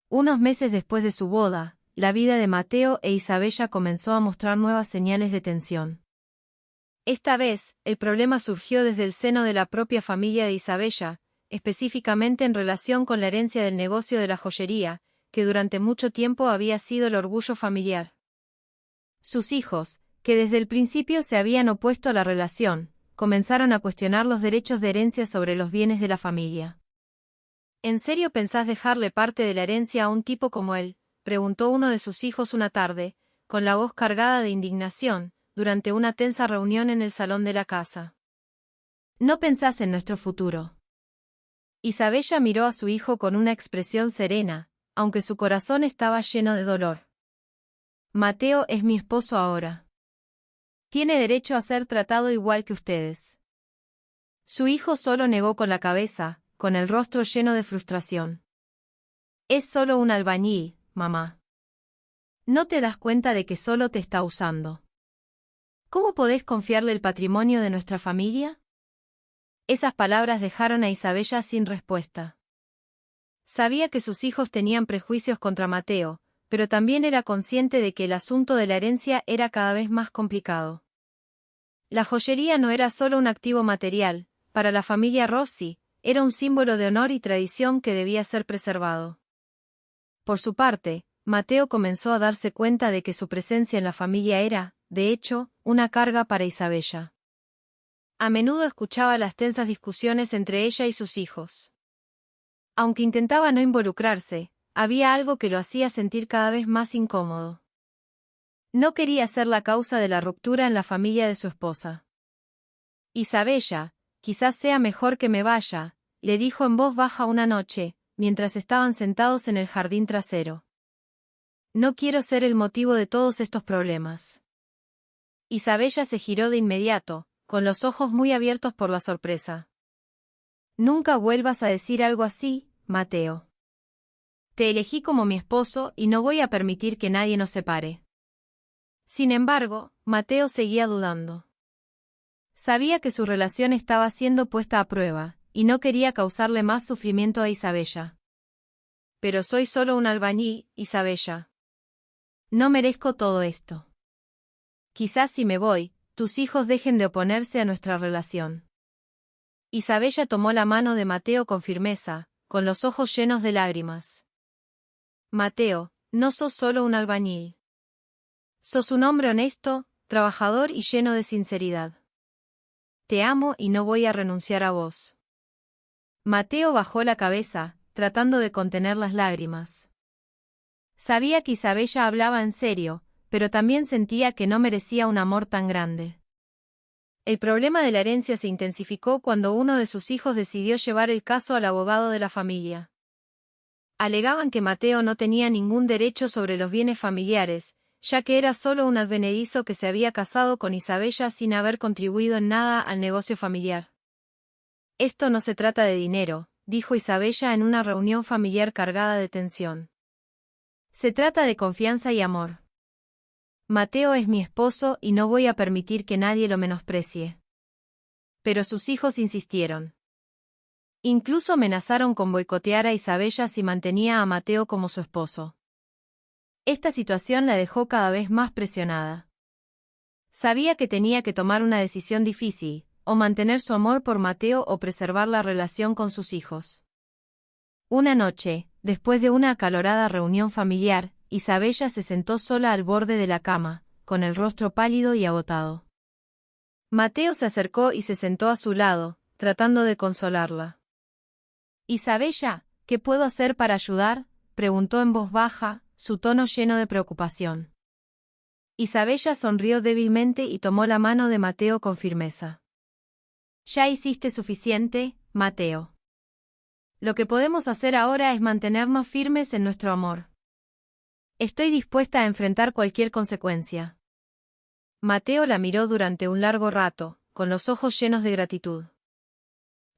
Unos meses después de su boda, la vida de Mateo e Isabella comenzó a mostrar nuevas señales de tensión. Esta vez, el problema surgió desde el seno de la propia familia de Isabella, específicamente en relación con la herencia del negocio de la joyería, que durante mucho tiempo había sido el orgullo familiar. Sus hijos, que desde el principio se habían opuesto a la relación, comenzaron a cuestionar los derechos de herencia sobre los bienes de la familia. ¿En serio pensás dejarle parte de la herencia a un tipo como él?, preguntó uno de sus hijos una tarde, con la voz cargada de indignación, durante una tensa reunión en el salón de la casa. ¿No pensás en nuestro futuro? Isabella miró a su hijo con una expresión serena, aunque su corazón estaba lleno de dolor. Mateo es mi esposo ahora. Tiene derecho a ser tratado igual que ustedes. Su hijo solo negó con la cabeza, con el rostro lleno de frustración. Es solo un albañil, mamá. ¿No te das cuenta de que solo te está usando? ¿Cómo podés confiarle el patrimonio de nuestra familia? Esas palabras dejaron a Isabella sin respuesta. Sabía que sus hijos tenían prejuicios contra Mateo, pero también era consciente de que el asunto de la herencia era cada vez más complicado. La joyería no era solo un activo material, para la familia Rossi, era un símbolo de honor y tradición que debía ser preservado. Por su parte, Mateo comenzó a darse cuenta de que su presencia en la familia era, de hecho, una carga para Isabella. A menudo escuchaba las tensas discusiones entre ella y sus hijos. Aunque intentaba no involucrarse, había algo que lo hacía sentir cada vez más incómodo. No quería ser la causa de la ruptura en la familia de su esposa. Isabella, quizás sea mejor que me vaya, le dijo en voz baja una noche, mientras estaban sentados en el jardín trasero. No quiero ser el motivo de todos estos problemas. Isabella se giró de inmediato, con los ojos muy abiertos por la sorpresa. Nunca vuelvas a decir algo así, Mateo. Te elegí como mi esposo y no voy a permitir que nadie nos separe. Sin embargo, Mateo seguía dudando. Sabía que su relación estaba siendo puesta a prueba, y no quería causarle más sufrimiento a Isabella. Pero soy solo un albañil, Isabella. No merezco todo esto. Quizás si me voy, tus hijos dejen de oponerse a nuestra relación. Isabella tomó la mano de Mateo con firmeza, con los ojos llenos de lágrimas. Mateo, no sos solo un albañil. Sos un hombre honesto, trabajador y lleno de sinceridad. Te amo y no voy a renunciar a vos. Mateo bajó la cabeza, tratando de contener las lágrimas. Sabía que Isabella hablaba en serio, pero también sentía que no merecía un amor tan grande. El problema de la herencia se intensificó cuando uno de sus hijos decidió llevar el caso al abogado de la familia. Alegaban que Mateo no tenía ningún derecho sobre los bienes familiares, ya que era solo un advenedizo que se había casado con Isabella sin haber contribuido en nada al negocio familiar. Esto no se trata de dinero, dijo Isabella en una reunión familiar cargada de tensión. Se trata de confianza y amor. Mateo es mi esposo y no voy a permitir que nadie lo menosprecie. Pero sus hijos insistieron. Incluso amenazaron con boicotear a Isabella si mantenía a Mateo como su esposo. Esta situación la dejó cada vez más presionada. Sabía que tenía que tomar una decisión difícil, o mantener su amor por Mateo o preservar la relación con sus hijos. Una noche, después de una acalorada reunión familiar, Isabella se sentó sola al borde de la cama, con el rostro pálido y agotado. Mateo se acercó y se sentó a su lado, tratando de consolarla. Isabella, ¿qué puedo hacer para ayudar?, preguntó en voz baja, su tono lleno de preocupación. Isabella sonrió débilmente y tomó la mano de Mateo con firmeza. Ya hiciste suficiente, Mateo. Lo que podemos hacer ahora es mantenernos firmes en nuestro amor. Estoy dispuesta a enfrentar cualquier consecuencia. Mateo la miró durante un largo rato, con los ojos llenos de gratitud.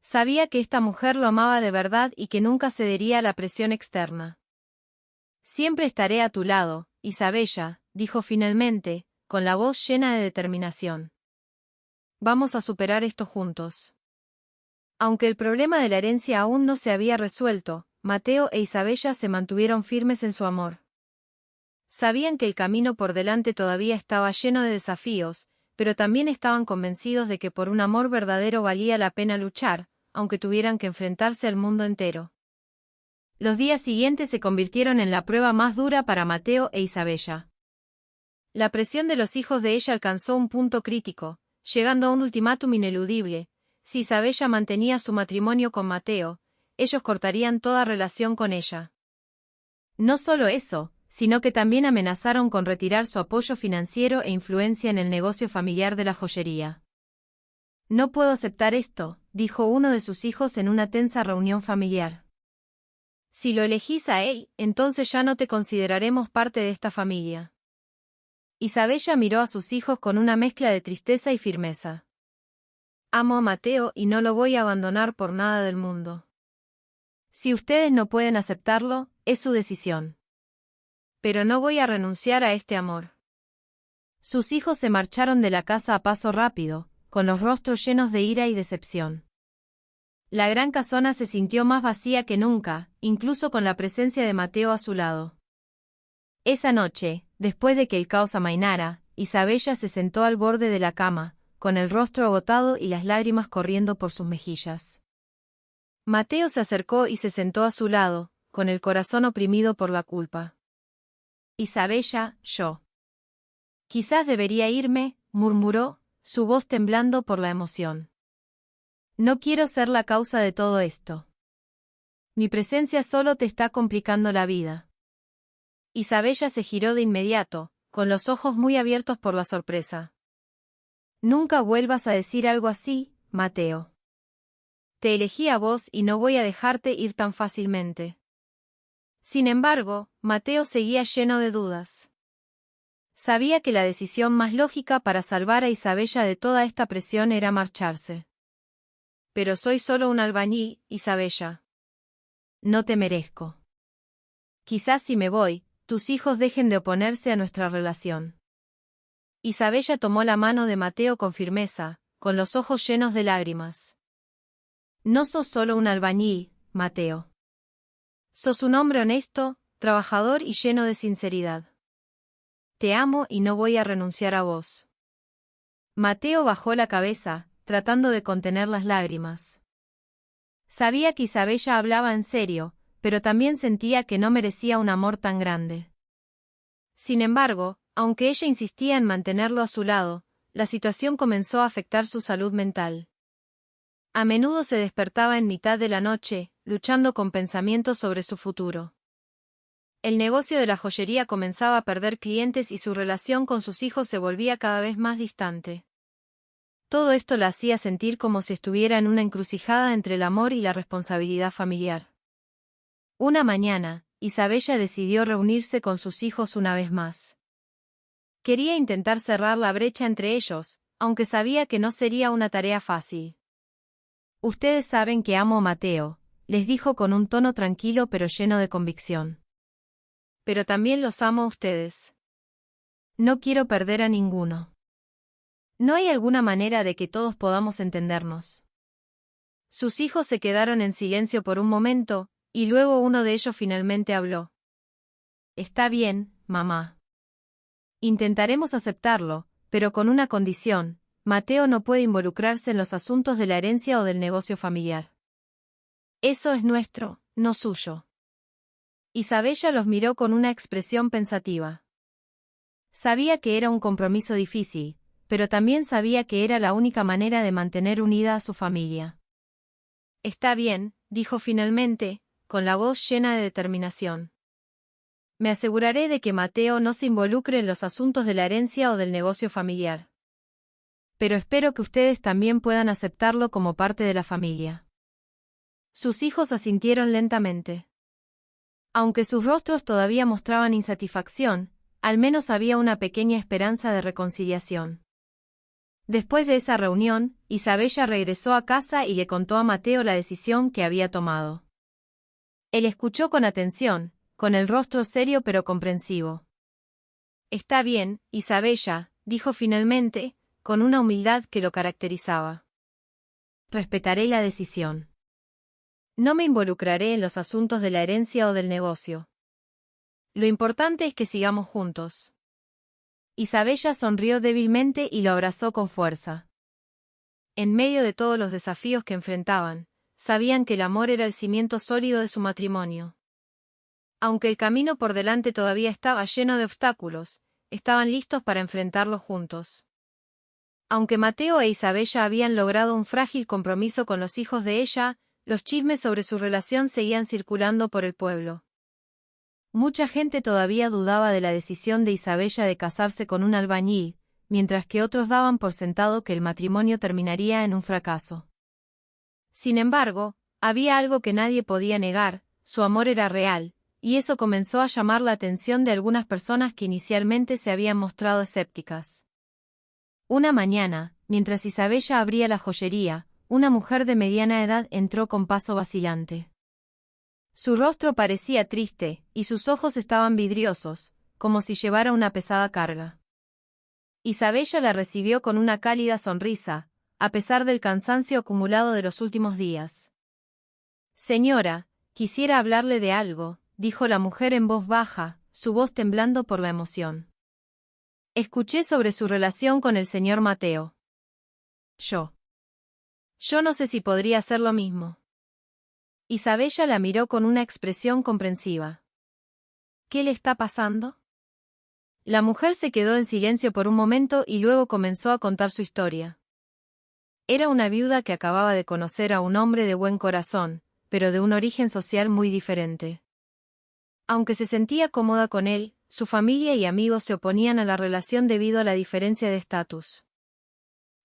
Sabía que esta mujer lo amaba de verdad y que nunca cedería a la presión externa. Siempre estaré a tu lado, Isabella, dijo finalmente, con la voz llena de determinación. Vamos a superar esto juntos. Aunque el problema de la herencia aún no se había resuelto, Mateo e Isabella se mantuvieron firmes en su amor. Sabían que el camino por delante todavía estaba lleno de desafíos, pero también estaban convencidos de que por un amor verdadero valía la pena luchar, aunque tuvieran que enfrentarse al mundo entero. Los días siguientes se convirtieron en la prueba más dura para Mateo e Isabella. La presión de los hijos de ella alcanzó un punto crítico, llegando a un ultimátum ineludible. Si Isabella mantenía su matrimonio con Mateo, ellos cortarían toda relación con ella. No solo eso, sino que también amenazaron con retirar su apoyo financiero e influencia en el negocio familiar de la joyería. No puedo aceptar esto, dijo uno de sus hijos en una tensa reunión familiar. Si lo elegís a él, entonces ya no te consideraremos parte de esta familia. Isabella miró a sus hijos con una mezcla de tristeza y firmeza. Amo a Mateo y no lo voy a abandonar por nada del mundo. Si ustedes no pueden aceptarlo, es su decisión. Pero no voy a renunciar a este amor. Sus hijos se marcharon de la casa a paso rápido, con los rostros llenos de ira y decepción. La gran casona se sintió más vacía que nunca, incluso con la presencia de Mateo a su lado. Esa noche, después de que el caos amainara, Isabella se sentó al borde de la cama, con el rostro agotado y las lágrimas corriendo por sus mejillas. Mateo se acercó y se sentó a su lado, con el corazón oprimido por la culpa. Isabella, yo. Quizás debería irme, murmuró, su voz temblando por la emoción. No quiero ser la causa de todo esto. Mi presencia solo te está complicando la vida. Isabella se giró de inmediato, con los ojos muy abiertos por la sorpresa. Nunca vuelvas a decir algo así, Mateo. Te elegí a vos y no voy a dejarte ir tan fácilmente. Sin embargo, Mateo seguía lleno de dudas. Sabía que la decisión más lógica para salvar a Isabella de toda esta presión era marcharse. Pero soy solo un albañil, Isabella. No te merezco. Quizás si me voy, tus hijos dejen de oponerse a nuestra relación. Isabella tomó la mano de Mateo con firmeza, con los ojos llenos de lágrimas. No sos solo un albañil, Mateo. Sos un hombre honesto, trabajador y lleno de sinceridad. Te amo y no voy a renunciar a vos. Mateo bajó la cabeza, tratando de contener las lágrimas. Sabía que Isabella hablaba en serio, pero también sentía que no merecía un amor tan grande. Sin embargo, aunque ella insistía en mantenerlo a su lado, la situación comenzó a afectar su salud mental. A menudo se despertaba en mitad de la noche, luchando con pensamientos sobre su futuro. El negocio de la joyería comenzaba a perder clientes y su relación con sus hijos se volvía cada vez más distante. Todo esto la hacía sentir como si estuviera en una encrucijada entre el amor y la responsabilidad familiar. Una mañana, Isabella decidió reunirse con sus hijos una vez más. Quería intentar cerrar la brecha entre ellos, aunque sabía que no sería una tarea fácil. Ustedes saben que amo a Mateo, les dijo con un tono tranquilo pero lleno de convicción. Pero también los amo a ustedes. No quiero perder a ninguno. ¿No hay alguna manera de que todos podamos entendernos? Sus hijos se quedaron en silencio por un momento, y luego uno de ellos finalmente habló. Está bien, mamá. Intentaremos aceptarlo, pero con una condición: Mateo no puede involucrarse en los asuntos de la herencia o del negocio familiar. Eso es nuestro, no suyo. Isabella los miró con una expresión pensativa. Sabía que era un compromiso difícil, pero también sabía que era la única manera de mantener unida a su familia. Está bien, dijo finalmente, con la voz llena de determinación. Me aseguraré de que Mateo no se involucre en los asuntos de la herencia o del negocio familiar. Pero espero que ustedes también puedan aceptarlo como parte de la familia. Sus hijos asintieron lentamente. Aunque sus rostros todavía mostraban insatisfacción, al menos había una pequeña esperanza de reconciliación. Después de esa reunión, Isabella regresó a casa y le contó a Mateo la decisión que había tomado. Él escuchó con atención, con el rostro serio pero comprensivo. Está bien, Isabella, dijo finalmente, con una humildad que lo caracterizaba. Respetaré la decisión. No me involucraré en los asuntos de la herencia o del negocio. Lo importante es que sigamos juntos. Isabella sonrió débilmente y lo abrazó con fuerza. En medio de todos los desafíos que enfrentaban, sabían que el amor era el cimiento sólido de su matrimonio. Aunque el camino por delante todavía estaba lleno de obstáculos, estaban listos para enfrentarlos juntos. Aunque Mateo e Isabella habían logrado un frágil compromiso con los hijos de ella, los chismes sobre su relación seguían circulando por el pueblo. Mucha gente todavía dudaba de la decisión de Isabella de casarse con un albañil, mientras que otros daban por sentado que el matrimonio terminaría en un fracaso. Sin embargo, había algo que nadie podía negar: su amor era real, y eso comenzó a llamar la atención de algunas personas que inicialmente se habían mostrado escépticas. Una mañana, mientras Isabella abría la joyería, una mujer de mediana edad entró con paso vacilante. Su rostro parecía triste, y sus ojos estaban vidriosos, como si llevara una pesada carga. Isabella la recibió con una cálida sonrisa, a pesar del cansancio acumulado de los últimos días. «Señora, quisiera hablarle de algo», dijo la mujer en voz baja, su voz temblando por la emoción. «Escuché sobre su relación con el señor Mateo. Yo no sé si podría hacer lo mismo». Isabella la miró con una expresión comprensiva. «¿Qué le está pasando?». La mujer se quedó en silencio por un momento y luego comenzó a contar su historia. Era una viuda que acababa de conocer a un hombre de buen corazón, pero de un origen social muy diferente. Aunque se sentía cómoda con él, su familia y amigos se oponían a la relación debido a la diferencia de estatus.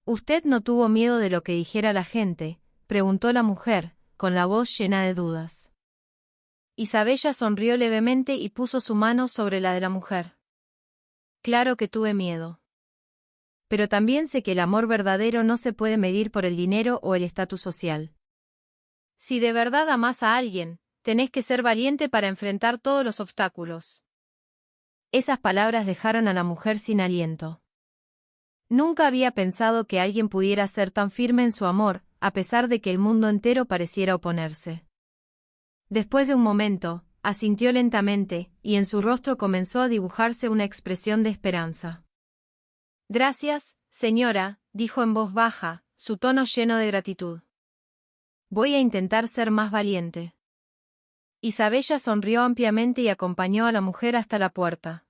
«¿Usted no tuvo miedo de lo que dijera la gente?», preguntó la mujer, con la voz llena de dudas. Isabella sonrió levemente y puso su mano sobre la de la mujer. «Claro que tuve miedo. Pero también sé que el amor verdadero no se puede medir por el dinero o el estatus social. Si de verdad amás a alguien, tenés que ser valiente para enfrentar todos los obstáculos». Esas palabras dejaron a la mujer sin aliento. Nunca había pensado que alguien pudiera ser tan firme en su amor, a pesar de que el mundo entero pareciera oponerse. Después de un momento, asintió lentamente, y en su rostro comenzó a dibujarse una expresión de esperanza. «Gracias, señora», dijo en voz baja, su tono lleno de gratitud. «Voy a intentar ser más valiente». Isabella sonrió ampliamente y acompañó a la mujer hasta la puerta.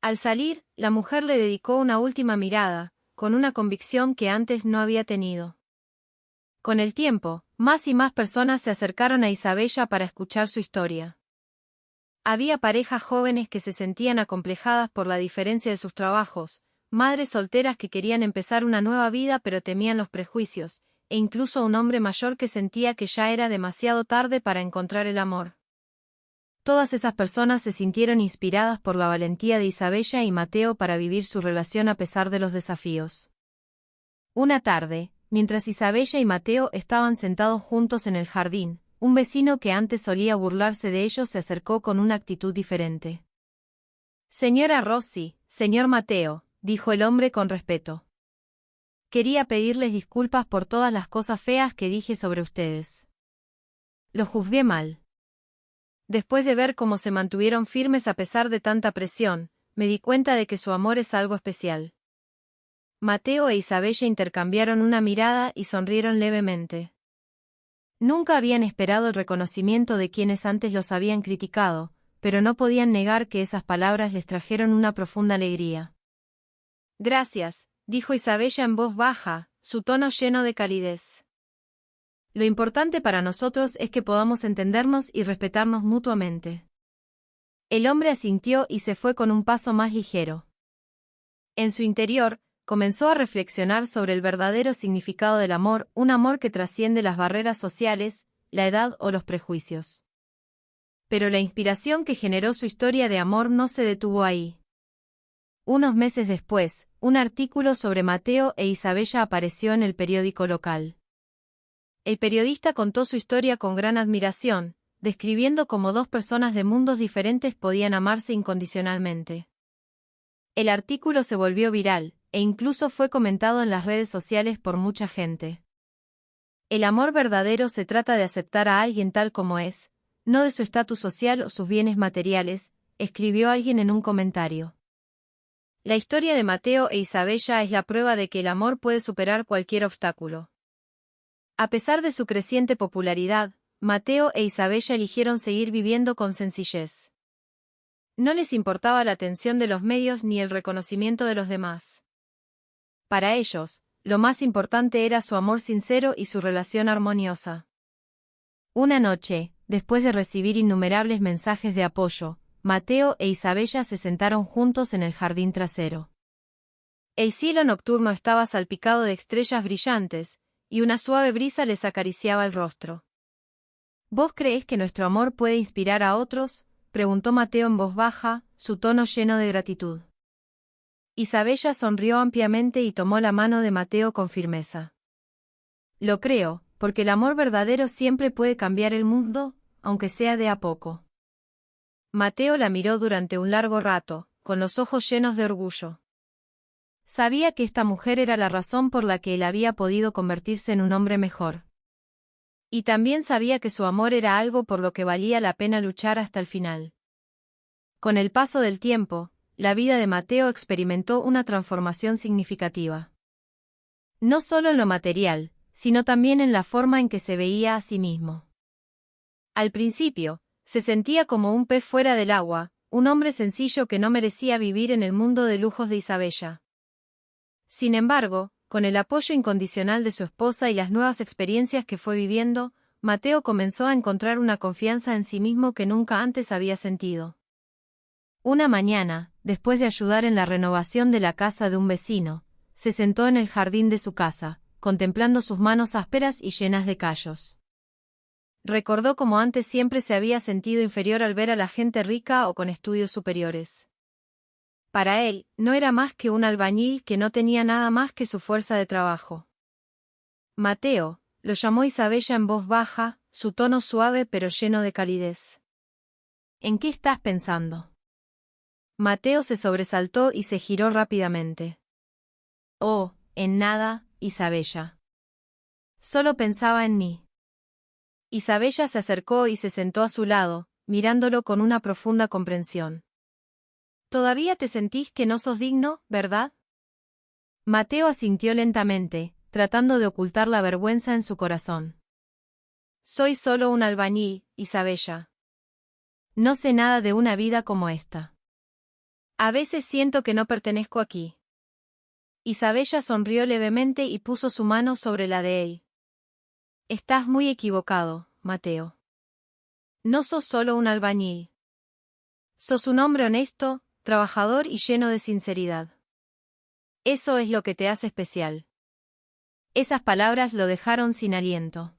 Al salir, la mujer le dedicó una última mirada, con una convicción que antes no había tenido. Con el tiempo, más y más personas se acercaron a Isabella para escuchar su historia. Había parejas jóvenes que se sentían acomplejadas por la diferencia de sus trabajos, madres solteras que querían empezar una nueva vida pero temían los prejuicios, e incluso un hombre mayor que sentía que ya era demasiado tarde para encontrar el amor. Todas esas personas se sintieron inspiradas por la valentía de Isabella y Mateo para vivir su relación a pesar de los desafíos. Una tarde, mientras Isabella y Mateo estaban sentados juntos en el jardín, un vecino que antes solía burlarse de ellos se acercó con una actitud diferente. «Señora Rossi, señor Mateo», dijo el hombre con respeto. «Quería pedirles disculpas por todas las cosas feas que dije sobre ustedes. Los juzgué mal. Después de ver cómo se mantuvieron firmes a pesar de tanta presión, me di cuenta de que su amor es algo especial». Mateo e Isabella intercambiaron una mirada y sonrieron levemente. Nunca habían esperado el reconocimiento de quienes antes los habían criticado, pero no podían negar que esas palabras les trajeron una profunda alegría. «Gracias», dijo Isabella en voz baja, su tono lleno de calidez. «Lo importante para nosotros es que podamos entendernos y respetarnos mutuamente». El hombre asintió y se fue con un paso más ligero. En su interior, comenzó a reflexionar sobre el verdadero significado del amor, un amor que trasciende las barreras sociales, la edad o los prejuicios. Pero la inspiración que generó su historia de amor no se detuvo ahí. Unos meses después, un artículo sobre Mateo e Isabella apareció en el periódico local. El periodista contó su historia con gran admiración, describiendo cómo dos personas de mundos diferentes podían amarse incondicionalmente. El artículo se volvió viral, e incluso fue comentado en las redes sociales por mucha gente. El amor verdadero se trata de aceptar a alguien tal como es, no de su estatus social o sus bienes materiales, escribió alguien en un comentario. La historia de Mateo e Isabella es la prueba de que el amor puede superar cualquier obstáculo. A pesar de su creciente popularidad, Mateo e Isabella eligieron seguir viviendo con sencillez. No les importaba la atención de los medios ni el reconocimiento de los demás. Para ellos, lo más importante era su amor sincero y su relación armoniosa. Una noche, después de recibir innumerables mensajes de apoyo, Mateo e Isabella se sentaron juntos en el jardín trasero. El cielo nocturno estaba salpicado de estrellas brillantes, y una suave brisa les acariciaba el rostro. ¿Vos creés que nuestro amor puede inspirar a otros?, preguntó Mateo en voz baja, su tono lleno de gratitud. Isabella sonrió ampliamente y tomó la mano de Mateo con firmeza. Lo creo, porque el amor verdadero siempre puede cambiar el mundo, aunque sea de a poco. Mateo la miró durante un largo rato, con los ojos llenos de orgullo. Sabía que esta mujer era la razón por la que él había podido convertirse en un hombre mejor. Y también sabía que su amor era algo por lo que valía la pena luchar hasta el final. Con el paso del tiempo, la vida de Mateo experimentó una transformación significativa. No solo en lo material, sino también en la forma en que se veía a sí mismo. Al principio, se sentía como un pez fuera del agua, un hombre sencillo que no merecía vivir en el mundo de lujos de Isabella. Sin embargo, con el apoyo incondicional de su esposa y las nuevas experiencias que fue viviendo, Mateo comenzó a encontrar una confianza en sí mismo que nunca antes había sentido. Una mañana, después de ayudar en la renovación de la casa de un vecino, se sentó en el jardín de su casa, contemplando sus manos ásperas y llenas de callos. Recordó cómo antes siempre se había sentido inferior al ver a la gente rica o con estudios superiores. Para él, no era más que un albañil que no tenía nada más que su fuerza de trabajo. Mateo, lo llamó Isabella en voz baja, su tono suave pero lleno de calidez. ¿En qué estás pensando? Mateo se sobresaltó y se giró rápidamente. Oh, en nada, Isabella. Solo pensaba en mí. Isabella se acercó y se sentó a su lado, mirándolo con una profunda comprensión. ¿Todavía te sentís que no sos digno, verdad? Mateo asintió lentamente, tratando de ocultar la vergüenza en su corazón. Soy solo un albañil, Isabella. No sé nada de una vida como esta. A veces siento que no pertenezco aquí. Isabella sonrió levemente y puso su mano sobre la de él. Estás muy equivocado, Mateo. No sos solo un albañil. Sos un hombre honesto, trabajador y lleno de sinceridad. Eso es lo que te hace especial. Esas palabras lo dejaron sin aliento.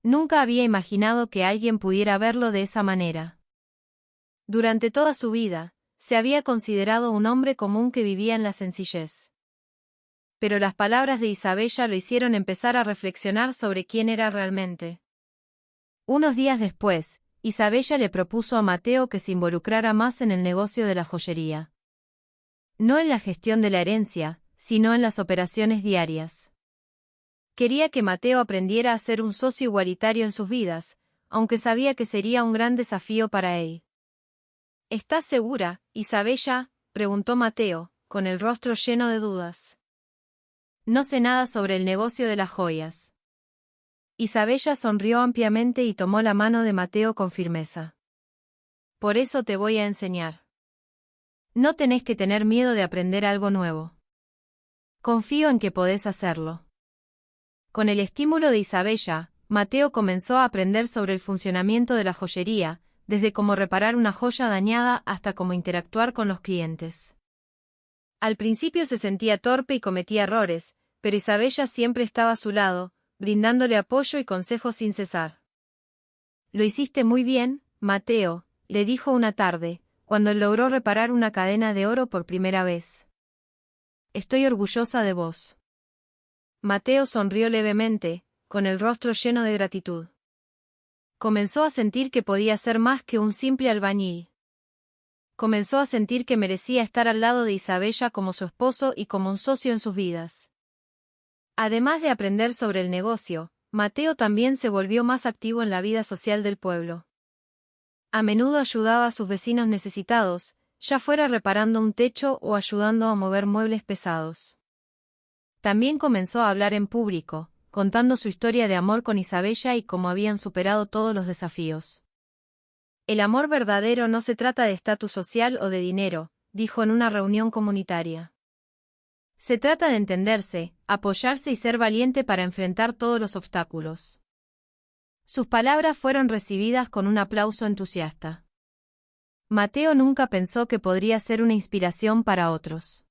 Nunca había imaginado que alguien pudiera verlo de esa manera. Durante toda su vida, se había considerado un hombre común que vivía en la sencillez. Pero las palabras de Isabella lo hicieron empezar a reflexionar sobre quién era realmente. Unos días después, Isabella le propuso a Mateo que se involucrara más en el negocio de la joyería. No en la gestión de la herencia, sino en las operaciones diarias. Quería que Mateo aprendiera a ser un socio igualitario en sus vidas, aunque sabía que sería un gran desafío para él. ¿Estás segura, Isabella?, preguntó Mateo, con el rostro lleno de dudas. No sé nada sobre el negocio de las joyas. Isabella sonrió ampliamente y tomó la mano de Mateo con firmeza. Por eso te voy a enseñar. No tenés que tener miedo de aprender algo nuevo. Confío en que podés hacerlo. Con el estímulo de Isabella, Mateo comenzó a aprender sobre el funcionamiento de la joyería, desde cómo reparar una joya dañada hasta cómo interactuar con los clientes. Al principio se sentía torpe y cometía errores, pero Isabella siempre estaba a su lado, brindándole apoyo y consejos sin cesar. Lo hiciste muy bien, Mateo, le dijo una tarde, cuando él logró reparar una cadena de oro por primera vez. Estoy orgullosa de vos. Mateo sonrió levemente, con el rostro lleno de gratitud. Comenzó a sentir que podía ser más que un simple albañil. Comenzó a sentir que merecía estar al lado de Isabella como su esposo y como un socio en sus vidas. Además de aprender sobre el negocio, Mateo también se volvió más activo en la vida social del pueblo. A menudo ayudaba a sus vecinos necesitados, ya fuera reparando un techo o ayudando a mover muebles pesados. También comenzó a hablar en público, contando su historia de amor con Isabella y cómo habían superado todos los desafíos. El amor verdadero no se trata de estatus social o de dinero, dijo en una reunión comunitaria. Se trata de entenderse, apoyarse y ser valiente para enfrentar todos los obstáculos. Sus palabras fueron recibidas con un aplauso entusiasta. Mateo nunca pensó que podría ser una inspiración para otros.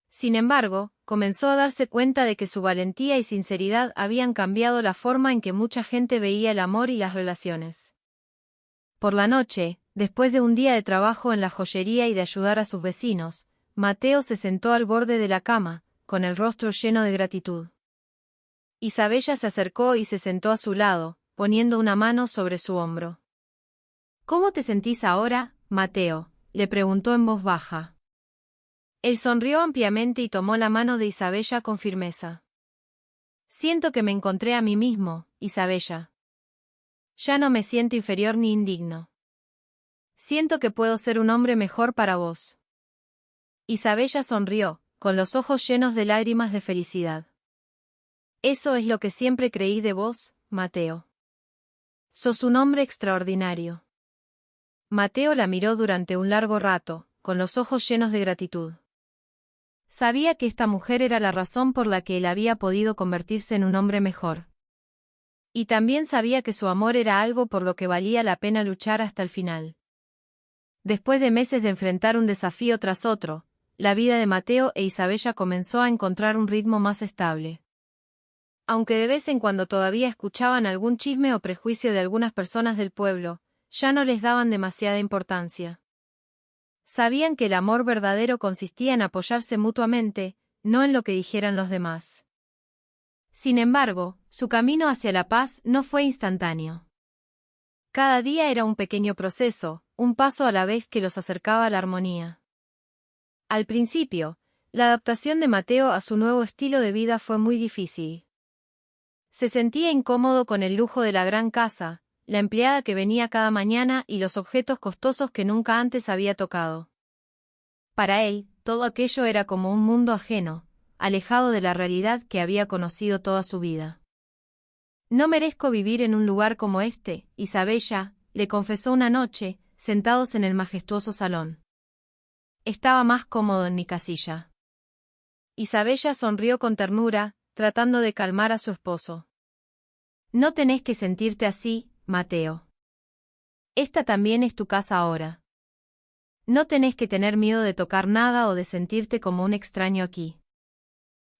Sin embargo, comenzó a darse cuenta de que su valentía y sinceridad habían cambiado la forma en que mucha gente veía el amor y las relaciones. Por la noche, después de un día de trabajo en la joyería y de ayudar a sus vecinos, Mateo se sentó al borde de la cama, con el rostro lleno de gratitud. Isabella se acercó y se sentó a su lado, poniendo una mano sobre su hombro. ¿Cómo te sentís ahora, Mateo?, le preguntó en voz baja. Él sonrió ampliamente y tomó la mano de Isabella con firmeza. Siento que me encontré a mí mismo, Isabella. Ya no me siento inferior ni indigno. Siento que puedo ser un hombre mejor para vos. Isabella sonrió, con los ojos llenos de lágrimas de felicidad. Eso es lo que siempre creí de vos, Mateo. Sos un hombre extraordinario. Mateo la miró durante un largo rato, con los ojos llenos de gratitud. Sabía que esta mujer era la razón por la que él había podido convertirse en un hombre mejor. Y también sabía que su amor era algo por lo que valía la pena luchar hasta el final. Después de meses de enfrentar un desafío tras otro, la vida de Mateo e Isabella comenzó a encontrar un ritmo más estable. Aunque de vez en cuando todavía escuchaban algún chisme o prejuicio de algunas personas del pueblo, ya no les daban demasiada importancia. Sabían que el amor verdadero consistía en apoyarse mutuamente, no en lo que dijeran los demás. Sin embargo, su camino hacia la paz no fue instantáneo. Cada día era un pequeño proceso, un paso a la vez que los acercaba a la armonía. Al principio, la adaptación de Mateo a su nuevo estilo de vida fue muy difícil. Se sentía incómodo con el lujo de la gran casa, la empleada que venía cada mañana y los objetos costosos que nunca antes había tocado. Para él, todo aquello era como un mundo ajeno, alejado de la realidad que había conocido toda su vida. No merezco vivir en un lugar como este, Isabella, le confesó una noche, sentados en el majestuoso salón. Estaba más cómodo en mi casilla. Isabella sonrió con ternura, tratando de calmar a su esposo. No tenés que sentirte así, Mateo. Esta también es tu casa ahora. No tenés que tener miedo de tocar nada o de sentirte como un extraño aquí.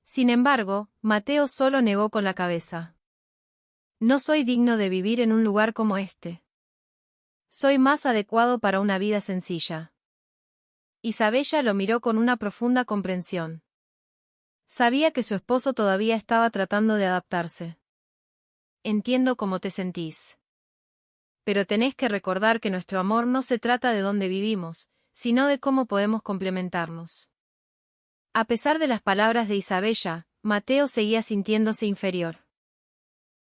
Sin embargo, Mateo solo negó con la cabeza. No soy digno de vivir en un lugar como este. Soy más adecuado para una vida sencilla. Isabella lo miró con una profunda comprensión. Sabía que su esposo todavía estaba tratando de adaptarse. Entiendo cómo te sentís. Pero tenés que recordar que nuestro amor no se trata de dónde vivimos, sino de cómo podemos complementarnos. A pesar de las palabras de Isabella, Mateo seguía sintiéndose inferior.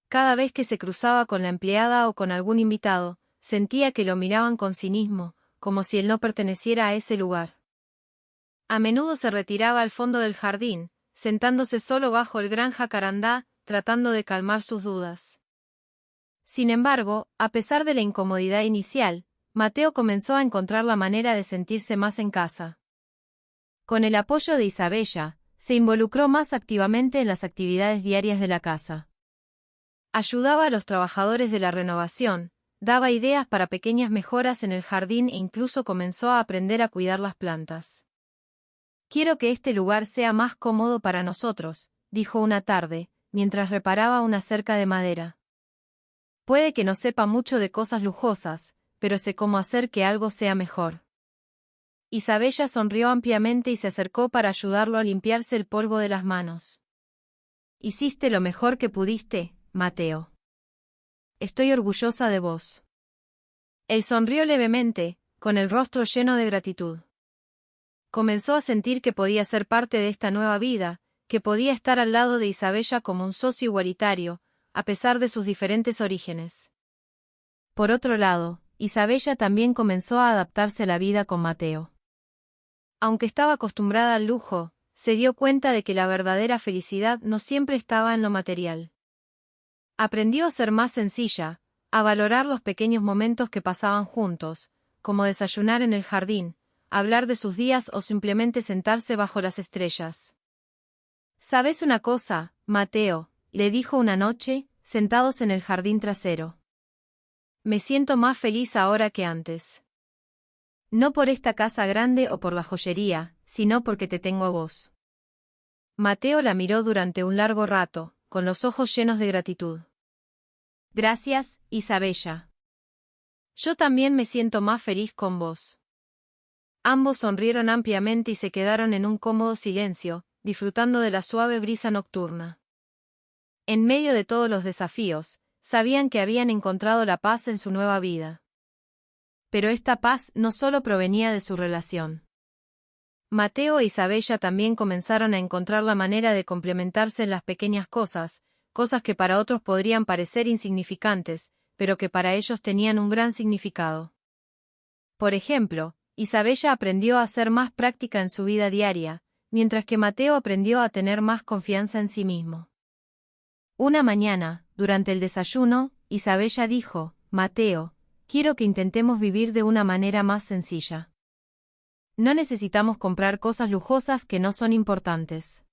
Cada vez que se cruzaba con la empleada o con algún invitado, sentía que lo miraban con cinismo, como si él no perteneciera a ese lugar. A menudo se retiraba al fondo del jardín, sentándose solo bajo el gran jacarandá, tratando de calmar sus dudas. Sin embargo, a pesar de la incomodidad inicial, Mateo comenzó a encontrar la manera de sentirse más en casa. Con el apoyo de Isabella, se involucró más activamente en las actividades diarias de la casa. Ayudaba a los trabajadores de la renovación, daba ideas para pequeñas mejoras en el jardín e incluso comenzó a aprender a cuidar las plantas. Quiero que este lugar sea más cómodo para nosotros, dijo una tarde, mientras reparaba una cerca de madera. Puede que no sepa mucho de cosas lujosas, pero sé cómo hacer que algo sea mejor. Isabella sonrió ampliamente y se acercó para ayudarlo a limpiarse el polvo de las manos. Hiciste lo mejor que pudiste, Mateo. Estoy orgullosa de vos. Él sonrió levemente, con el rostro lleno de gratitud. Comenzó a sentir que podía ser parte de esta nueva vida, que podía estar al lado de Isabella como un socio igualitario, a pesar de sus diferentes orígenes. Por otro lado, Isabella también comenzó a adaptarse a la vida con Mateo. Aunque estaba acostumbrada al lujo, se dio cuenta de que la verdadera felicidad no siempre estaba en lo material. Aprendió a ser más sencilla, a valorar los pequeños momentos que pasaban juntos, como desayunar en el jardín, hablar de sus días o simplemente sentarse bajo las estrellas. ¿Sabes una cosa, Mateo?, le dijo una noche, sentados en el jardín trasero. Me siento más feliz ahora que antes. No por esta casa grande o por la joyería, sino porque te tengo a vos. Mateo la miró durante un largo rato, con los ojos llenos de gratitud. Gracias, Isabella. Yo también me siento más feliz con vos. Ambos sonrieron ampliamente y se quedaron en un cómodo silencio, disfrutando de la suave brisa nocturna. En medio de todos los desafíos, sabían que habían encontrado la paz en su nueva vida. Pero esta paz no solo provenía de su relación. Mateo e Isabella también comenzaron a encontrar la manera de complementarse en las pequeñas cosas, cosas que para otros podrían parecer insignificantes, pero que para ellos tenían un gran significado. Por ejemplo, Isabella aprendió a ser más práctica en su vida diaria, mientras que Mateo aprendió a tener más confianza en sí mismo. Una mañana, durante el desayuno, Isabella dijo: Mateo, quiero que intentemos vivir de una manera más sencilla. No necesitamos comprar cosas lujosas que no son importantes.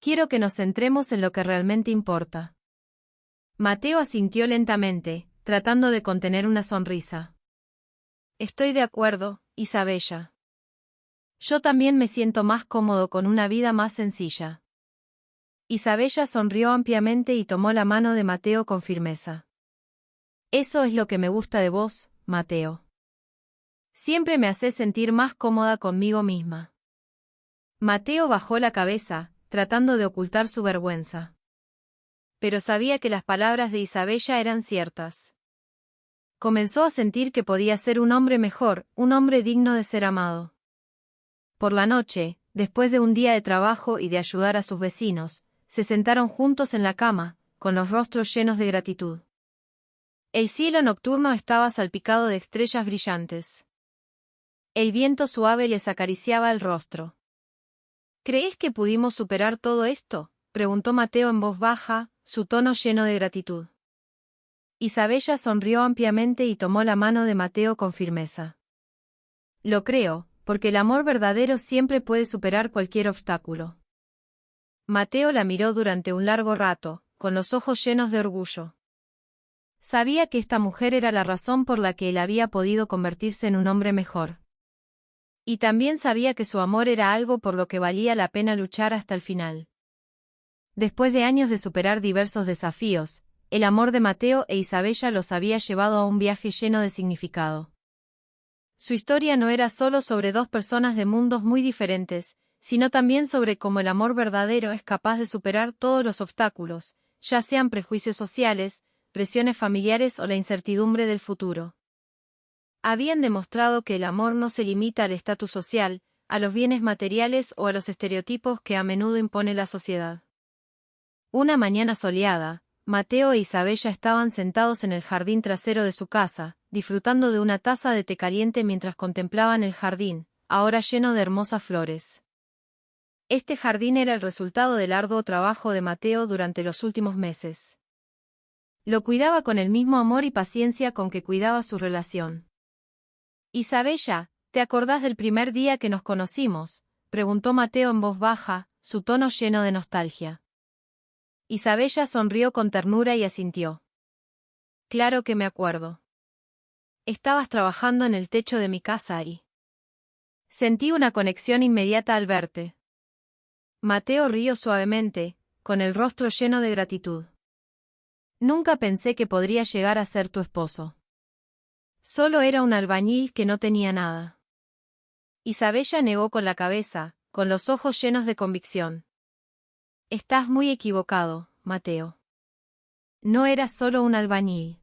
Quiero que nos centremos en lo que realmente importa. Mateo asintió lentamente, tratando de contener una sonrisa. Estoy de acuerdo, Isabella. Yo también me siento más cómodo con una vida más sencilla. Isabella sonrió ampliamente y tomó la mano de Mateo con firmeza. Eso es lo que me gusta de vos, Mateo. Siempre me haces sentir más cómoda conmigo misma. Mateo bajó la cabeza, tratando de ocultar su vergüenza. Pero sabía que las palabras de Isabella eran ciertas. Comenzó a sentir que podía ser un hombre mejor, un hombre digno de ser amado. Por la noche, después de un día de trabajo y de ayudar a sus vecinos, se sentaron juntos en la cama, con los rostros llenos de gratitud. El cielo nocturno estaba salpicado de estrellas brillantes. El viento suave les acariciaba el rostro. ¿Crees que pudimos superar todo esto?, preguntó Mateo en voz baja, su tono lleno de gratitud. Isabella sonrió ampliamente y tomó la mano de Mateo con firmeza. Lo creo, porque el amor verdadero siempre puede superar cualquier obstáculo. Mateo la miró durante un largo rato, con los ojos llenos de orgullo. Sabía que esta mujer era la razón por la que él había podido convertirse en un hombre mejor. Y también sabía que su amor era algo por lo que valía la pena luchar hasta el final. Después de años de superar diversos desafíos, el amor de Mateo e Isabella los había llevado a un viaje lleno de significado. Su historia no era solo sobre dos personas de mundos muy diferentes, sino también sobre cómo el amor verdadero es capaz de superar todos los obstáculos, ya sean prejuicios sociales, presiones familiares o la incertidumbre del futuro. Habían demostrado que el amor no se limita al estatus social, a los bienes materiales o a los estereotipos que a menudo impone la sociedad. Una mañana soleada, Mateo e Isabella estaban sentados en el jardín trasero de su casa, disfrutando de una taza de té caliente mientras contemplaban el jardín, ahora lleno de hermosas flores. Este jardín era el resultado del arduo trabajo de Mateo durante los últimos meses. Lo cuidaba con el mismo amor y paciencia con que cuidaba su relación. Isabella, ¿te acordás del primer día que nos conocimos?, preguntó Mateo en voz baja, su tono lleno de nostalgia. Isabella sonrió con ternura y asintió. Claro que me acuerdo. Estabas trabajando en el techo de mi casa y sentí una conexión inmediata al verte. Mateo rió suavemente, con el rostro lleno de gratitud. Nunca pensé que podría llegar a ser tu esposo. Solo era un albañil que no tenía nada. Isabella negó con la cabeza, con los ojos llenos de convicción. Estás muy equivocado, Mateo. No eras solo un albañil.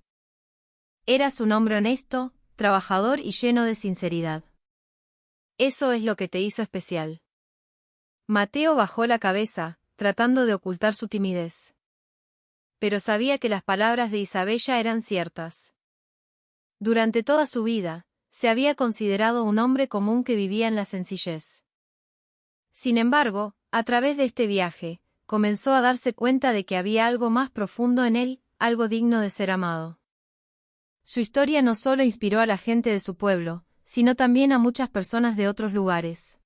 Eras un hombre honesto, trabajador y lleno de sinceridad. Eso es lo que te hizo especial. Mateo bajó la cabeza, tratando de ocultar su timidez. Pero sabía que las palabras de Isabella eran ciertas. Durante toda su vida, se había considerado un hombre común que vivía en la sencillez. Sin embargo, a través de este viaje, comenzó a darse cuenta de que había algo más profundo en él, algo digno de ser amado. Su historia no solo inspiró a la gente de su pueblo, sino también a muchas personas de otros lugares.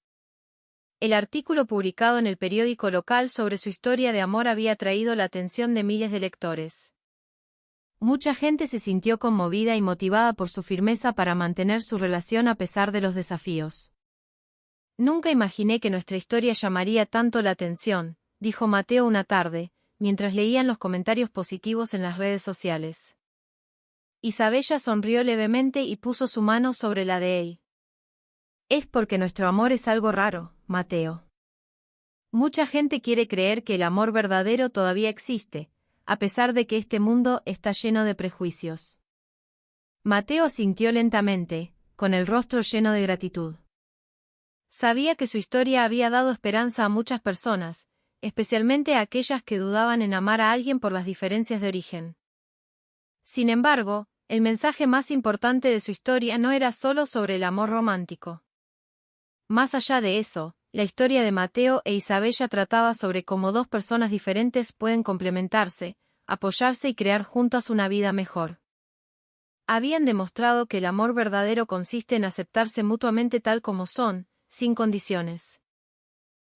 El artículo publicado en el periódico local sobre su historia de amor había atraído la atención de miles de lectores. Mucha gente se sintió conmovida y motivada por su firmeza para mantener su relación a pesar de los desafíos. Nunca imaginé que nuestra historia llamaría tanto la atención, dijo Mateo una tarde, mientras leían los comentarios positivos en las redes sociales. Isabella sonrió levemente y puso su mano sobre la de él. Es porque nuestro amor es algo raro, Mateo. Mucha gente quiere creer que el amor verdadero todavía existe, a pesar de que este mundo está lleno de prejuicios. Mateo asintió lentamente, con el rostro lleno de gratitud. Sabía que su historia había dado esperanza a muchas personas, especialmente a aquellas que dudaban en amar a alguien por las diferencias de origen. Sin embargo, el mensaje más importante de su historia no era solo sobre el amor romántico. Más allá de eso, la historia de Mateo e Isabella trataba sobre cómo dos personas diferentes pueden complementarse, apoyarse y crear juntas una vida mejor. Habían demostrado que el amor verdadero consiste en aceptarse mutuamente tal como son, sin condiciones.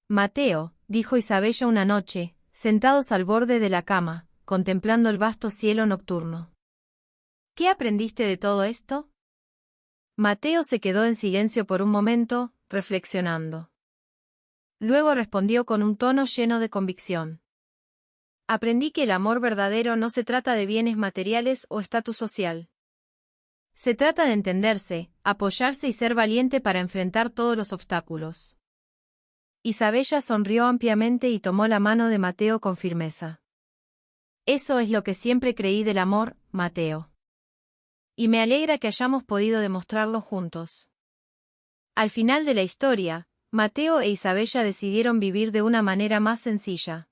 Mateo, dijo Isabella una noche, sentados al borde de la cama, contemplando el vasto cielo nocturno. ¿Qué aprendiste de todo esto? Mateo se quedó en silencio por un momento, reflexionando. Luego respondió con un tono lleno de convicción. Aprendí que el amor verdadero no se trata de bienes materiales o estatus social. Se trata de entenderse, apoyarse y ser valiente para enfrentar todos los obstáculos. Isabella sonrió ampliamente y tomó la mano de Mateo con firmeza. Eso es lo que siempre creí del amor, Mateo. Y me alegra que hayamos podido demostrarlo juntos. Al final de la historia, Mateo e Isabella decidieron vivir de una manera más sencilla.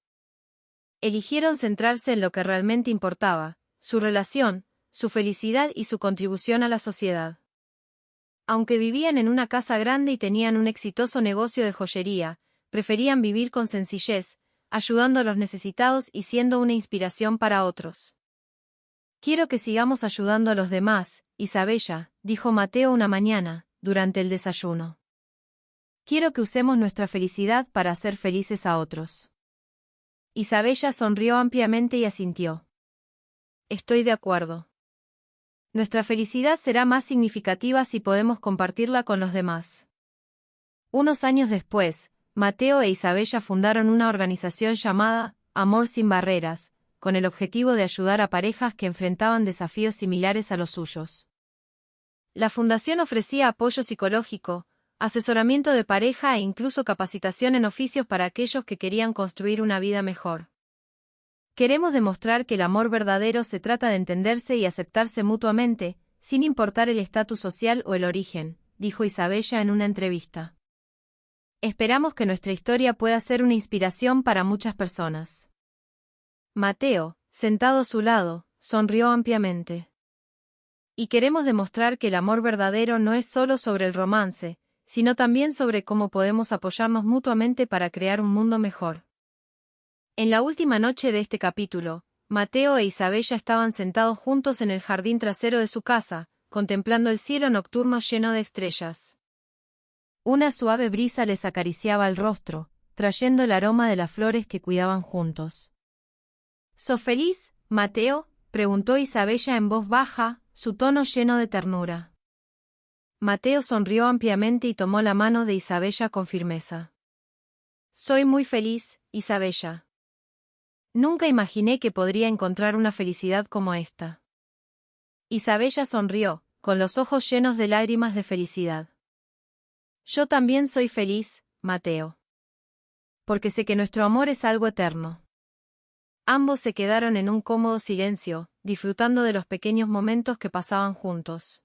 Eligieron centrarse en lo que realmente importaba, su relación, su felicidad y su contribución a la sociedad. Aunque vivían en una casa grande y tenían un exitoso negocio de joyería, preferían vivir con sencillez, ayudando a los necesitados y siendo una inspiración para otros. Quiero que sigamos ayudando a los demás, Isabella, dijo Mateo una mañana, durante el desayuno. Quiero que usemos nuestra felicidad para hacer felices a otros. Isabella sonrió ampliamente y asintió. Estoy de acuerdo. Nuestra felicidad será más significativa si podemos compartirla con los demás. Unos años después, Mateo e Isabella fundaron una organización llamada Amor sin Barreras, con el objetivo de ayudar a parejas que enfrentaban desafíos similares a los suyos. La fundación ofrecía apoyo psicológico, asesoramiento de pareja e incluso capacitación en oficios para aquellos que querían construir una vida mejor. Queremos demostrar que el amor verdadero se trata de entenderse y aceptarse mutuamente, sin importar el estatus social o el origen, dijo Isabella en una entrevista. Esperamos que nuestra historia pueda ser una inspiración para muchas personas. Mateo, sentado a su lado, sonrió ampliamente. Y queremos demostrar que el amor verdadero no es solo sobre el romance, sino también sobre cómo podemos apoyarnos mutuamente para crear un mundo mejor. En la última noche de este capítulo, Mateo e Isabella estaban sentados juntos en el jardín trasero de su casa, contemplando el cielo nocturno lleno de estrellas. Una suave brisa les acariciaba el rostro, trayendo el aroma de las flores que cuidaban juntos. ¿Sos feliz, Mateo?, preguntó Isabella en voz baja, su tono lleno de ternura. Mateo sonrió ampliamente y tomó la mano de Isabella con firmeza. Soy muy feliz, Isabella. Nunca imaginé que podría encontrar una felicidad como esta. Isabella sonrió, con los ojos llenos de lágrimas de felicidad. Yo también soy feliz, Mateo. Porque sé que nuestro amor es algo eterno. Ambos se quedaron en un cómodo silencio, disfrutando de los pequeños momentos que pasaban juntos.